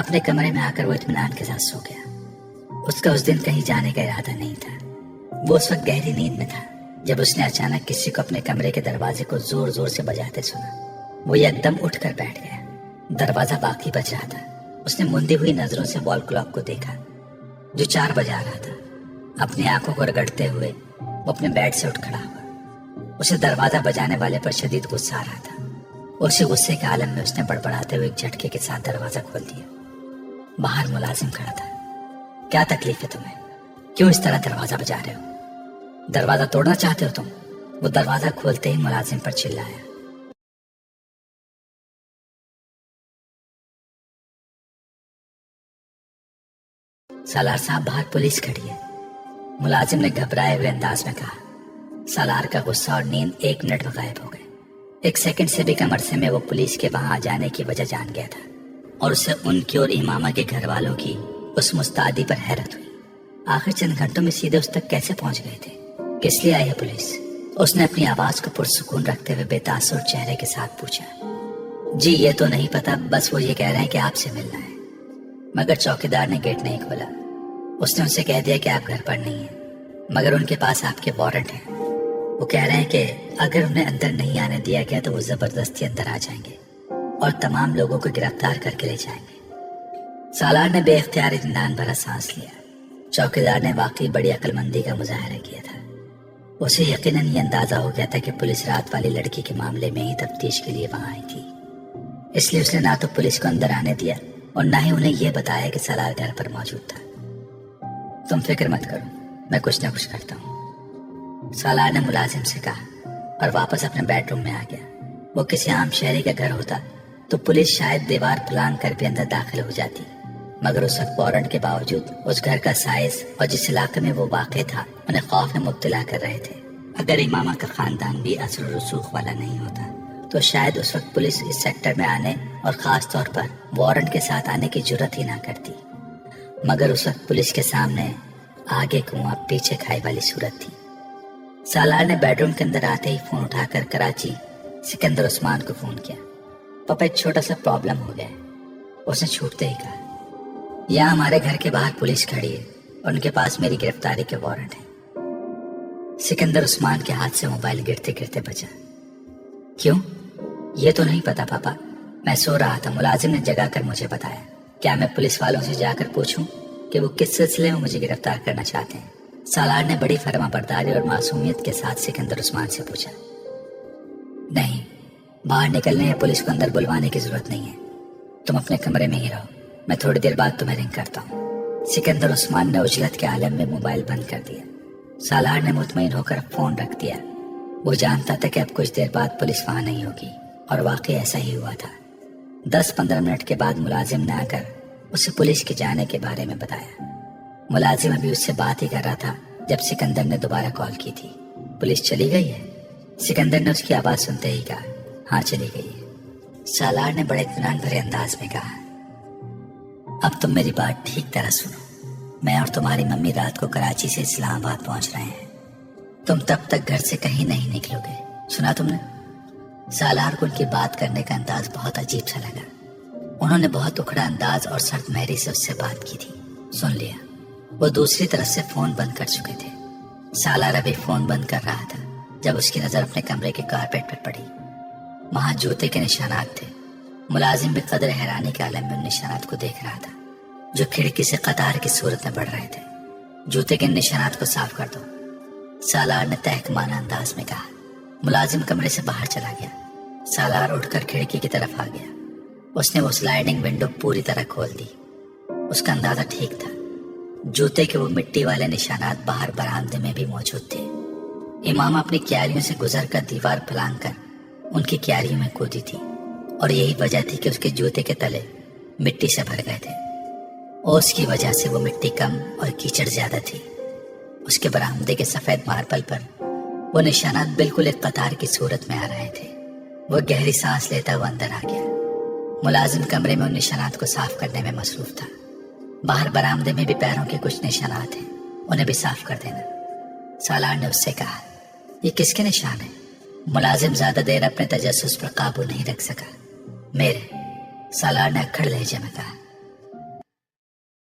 अपने कमरे में आकर वो इत्मीनान के साथ सो गया। उसका उस दिन कहीं जाने का इरादा नहीं था। वो उस वक्त गहरी नींद में था जब उसने अचानक किसी को अपने कमरे के दरवाजे को जोर जोर से बजाते सुना। वो एकदम उठकर बैठ गया। दरवाजा बाकी बज रहा था। उसने मुंदी हुई नजरों से वॉल क्लॉक को देखा जो 4 बजा रहा था। अपनी आंखों को रगड़ते हुए वो अपने बेड से उठ खड़ा हुआ। उसे दरवाजा बजाने वाले पर शदीद गुस्सा आ रहा था। उसी गुस्से के आलम में उसने बड़बड़ाते हुए एक झटके के साथ दरवाजा खोल दिया। बाहर मुलाजिम खड़ा था। क्या तकलीफ है तुम्हें? क्यों इस तरह दरवाजा बजा रहे हो? दरवाजा तोड़ना चाहते हो तुम? वो दरवाजा खोलते ही मुलाजिम पर चिल्लाया। सालार साहब, बाहर पुलिस खड़ी है। मुलाजिम ने घबराए हुए अंदाज में कहा। सालार का गुस्सा और नींद 1 मिनट में गायब हो गए। 1 सेकंड से भी कम अरसे में वो पुलिस के वहां आ जाने की वजह जान गया था और उसे उनकी और इमामा के घर वालों की उस मुस्तादी पर हैरत हुई। आखिर चंद घंटों में सीधे उस तक कैसे पहुंच गए थे? کس لیے آئی ہے پولیس؟ اس نے اپنی آواز کو پرسکون رکھتے ہوئے بے تاثر چہرے کے ساتھ پوچھا۔ جی یہ تو نہیں پتا، بس وہ یہ کہہ رہے ہیں کہ آپ سے ملنا ہے۔ مگر چوکیدار نے گیٹ نہیں کھولا۔ اس نے ان سے کہہ دیا کہ آپ گھر پر نہیں ہیں، مگر ان کے پاس آپ کے وارنٹ ہیں۔ وہ کہہ رہے ہیں کہ اگر انہیں اندر نہیں آنے دیا گیا تو وہ زبردستی اندر آ جائیں گے اور تمام لوگوں کو گرفتار کر کے لے جائیں گے۔ سالار نے بے اختیار اطمینان بھرا سانس لیا۔ چوکیدار نے واقعی بڑی عقل مندی کا مظاہرہ کیا تھا۔ اسے یقیناً یہ اندازہ ہو گیا تھا کہ پولیس رات والی لڑکی کے معاملے میں ہی تفتیش کے لیے وہاں آئی تھی، اس لیے اس نے نہ تو پولیس کو اندر آنے دیا اور نہ ہی انہیں یہ بتایا کہ سالار گھر پر موجود تھا۔ تم فکر مت کرو، میں کچھ نہ کچھ کرتا ہوں، سالار نے ملازم سے کہا اور واپس اپنے بیڈ روم میں آ گیا۔ وہ کسی عام شہری کا گھر ہوتا تو پولیس شاید دیوار پھلانگ کر بھی اندر داخل ہو جاتی، مگر اس وقت وارنٹ کے باوجود اس گھر کا سائز اور جس علاقے میں وہ واقع تھا انہیں خوف میں مبتلا کر رہے تھے۔ اگر امامہ کا خاندان بھی اثر و رسوخ والا نہیں ہوتا تو شاید اس وقت پولیس اس سیکٹر میں آنے اور خاص طور پر وارنٹ کے ساتھ آنے کی جرت ہی نہ کرتی، مگر اس وقت پولیس کے سامنے آگے کنواں پیچھے کھائی والی صورت تھی۔ سالار نے بیڈ روم کے اندر آتے ہی فون اٹھا کر کراچی سکندر عثمان کو فون کیا۔ پاپا ایک چھوٹا سا پرابلم ہو گیا ہے، اس نے چھوٹتے ہی کہا۔ یہاں ہمارے گھر کے باہر پولیس کھڑی ہے اور ان کے پاس میری گرفتاری کے وارنٹ ہیں۔ سکندر عثمان کے ہاتھ سے موبائل گرتے گرتے بچا۔ کیوں؟ یہ تو نہیں پتا پاپا، میں سو رہا تھا، ملازم نے جگا کر مجھے بتایا۔ کیا میں پولیس والوں سے جا کر پوچھوں کہ وہ کس سلسلے میں مجھے گرفتار کرنا چاہتے ہیں؟ سالار نے بڑی فرما برداری اور معصومیت کے ساتھ سکندر عثمان سے پوچھا۔ نہیں، باہر نکلنے یا پولیس کو اندر بلوانے کی ضرورت نہیں ہے، تم اپنے کمرے میں ہی رہو، میں تھوڑی دیر بعد تمہیں رنگ کرتا ہوں۔ سکندر عثمان نے عجلت کے عالم میں موبائل بند کر دیا۔ سالار نے مطمئن ہو کر فون رکھ دیا۔ وہ جانتا تھا کہ اب کچھ دیر بعد پولیس وہاں نہیں ہوگی، اور واقعی ایسا ہی ہوا تھا۔ 10-15 منٹ کے بعد ملازم نے آ کر اسے پولیس کے جانے کے بارے میں بتایا۔ ملازم ابھی اس سے بات ہی کر رہا تھا جب سکندر نے دوبارہ کال کی تھی۔ پولیس چلی گئی ہے؟ سکندر نے اس کی آواز سنتے ہی کہا، ہاں چلی گئی ہے۔ سالار نے بڑے اطمینان بھرے انداز میں کہا، اب تم میری بات ٹھیک طرح سنو، میں اور تمہاری ممی رات کو کراچی سے اسلام آباد پہنچ رہے ہیں، تم تب تک گھر سے کہیں نہیں نکلو گے، سنا تم نے؟ سالار کو ان کی بات کرنے کا انداز بہت عجیب سا لگا۔ انہوں نے بہت اکھڑا انداز اور سرد مہری سے اس سے بات کی تھی۔ سن لیا۔ وہ دوسری طرف سے فون بند کر چکے تھے۔ سالار ابھی فون بند کر رہا تھا جب اس کی نظر اپنے کمرے کے کارپیٹ پر پڑی۔ وہاں جوتے کے نشانات تھے۔ ملازم بھی قدر حیرانی کے عالم میں ان نشانات کو دیکھ رہا تھا جو کھڑکی سے قطار کی صورت میں بڑھ رہے تھے۔ جوتے کے نشانات کو صاف کر دو، سالار نے تحکمانہ انداز میں کہا۔ ملازم کمرے سے باہر چلا گیا۔ سالار اٹھ کر کھڑکی کی طرف آ گیا۔ اس نے وہ سلائیڈنگ ونڈو پوری طرح کھول دی۔ اس کا اندازہ ٹھیک تھا، جوتے کے وہ مٹی والے نشانات باہر برآمدے میں بھی موجود تھے۔ امامہ اپنی کیاریوں سے گزر کر دیوار پھلانگ کر ان کی کیاریوں میں کودی تھی، اور یہی وجہ تھی کہ اس کے جوتے کے تلے مٹی سے بھر گئے تھے۔ اوس کی وجہ سے وہ مٹی کم اور کیچڑ زیادہ تھی۔ اس کے برآمدے کے سفید ماربل پر وہ نشانات بالکل ایک قطار کی صورت میں آ رہے تھے۔ وہ گہری سانس لیتا ہوا اندر آ گیا۔ ملازم کمرے میں ان نشانات کو صاف کرنے میں مصروف تھا۔ باہر برآمدے میں بھی پیروں کے کچھ نشانات ہیں، انہیں بھی صاف کر دینا۔ سالار نے اس سے کہا، یہ کس کے نشان ہیں؟ ملازم زیادہ دیر اپنے تجسس پر قابو نہیں رکھ سکا۔ میرے، سالار نے اکھڑ لہجے میں کہا۔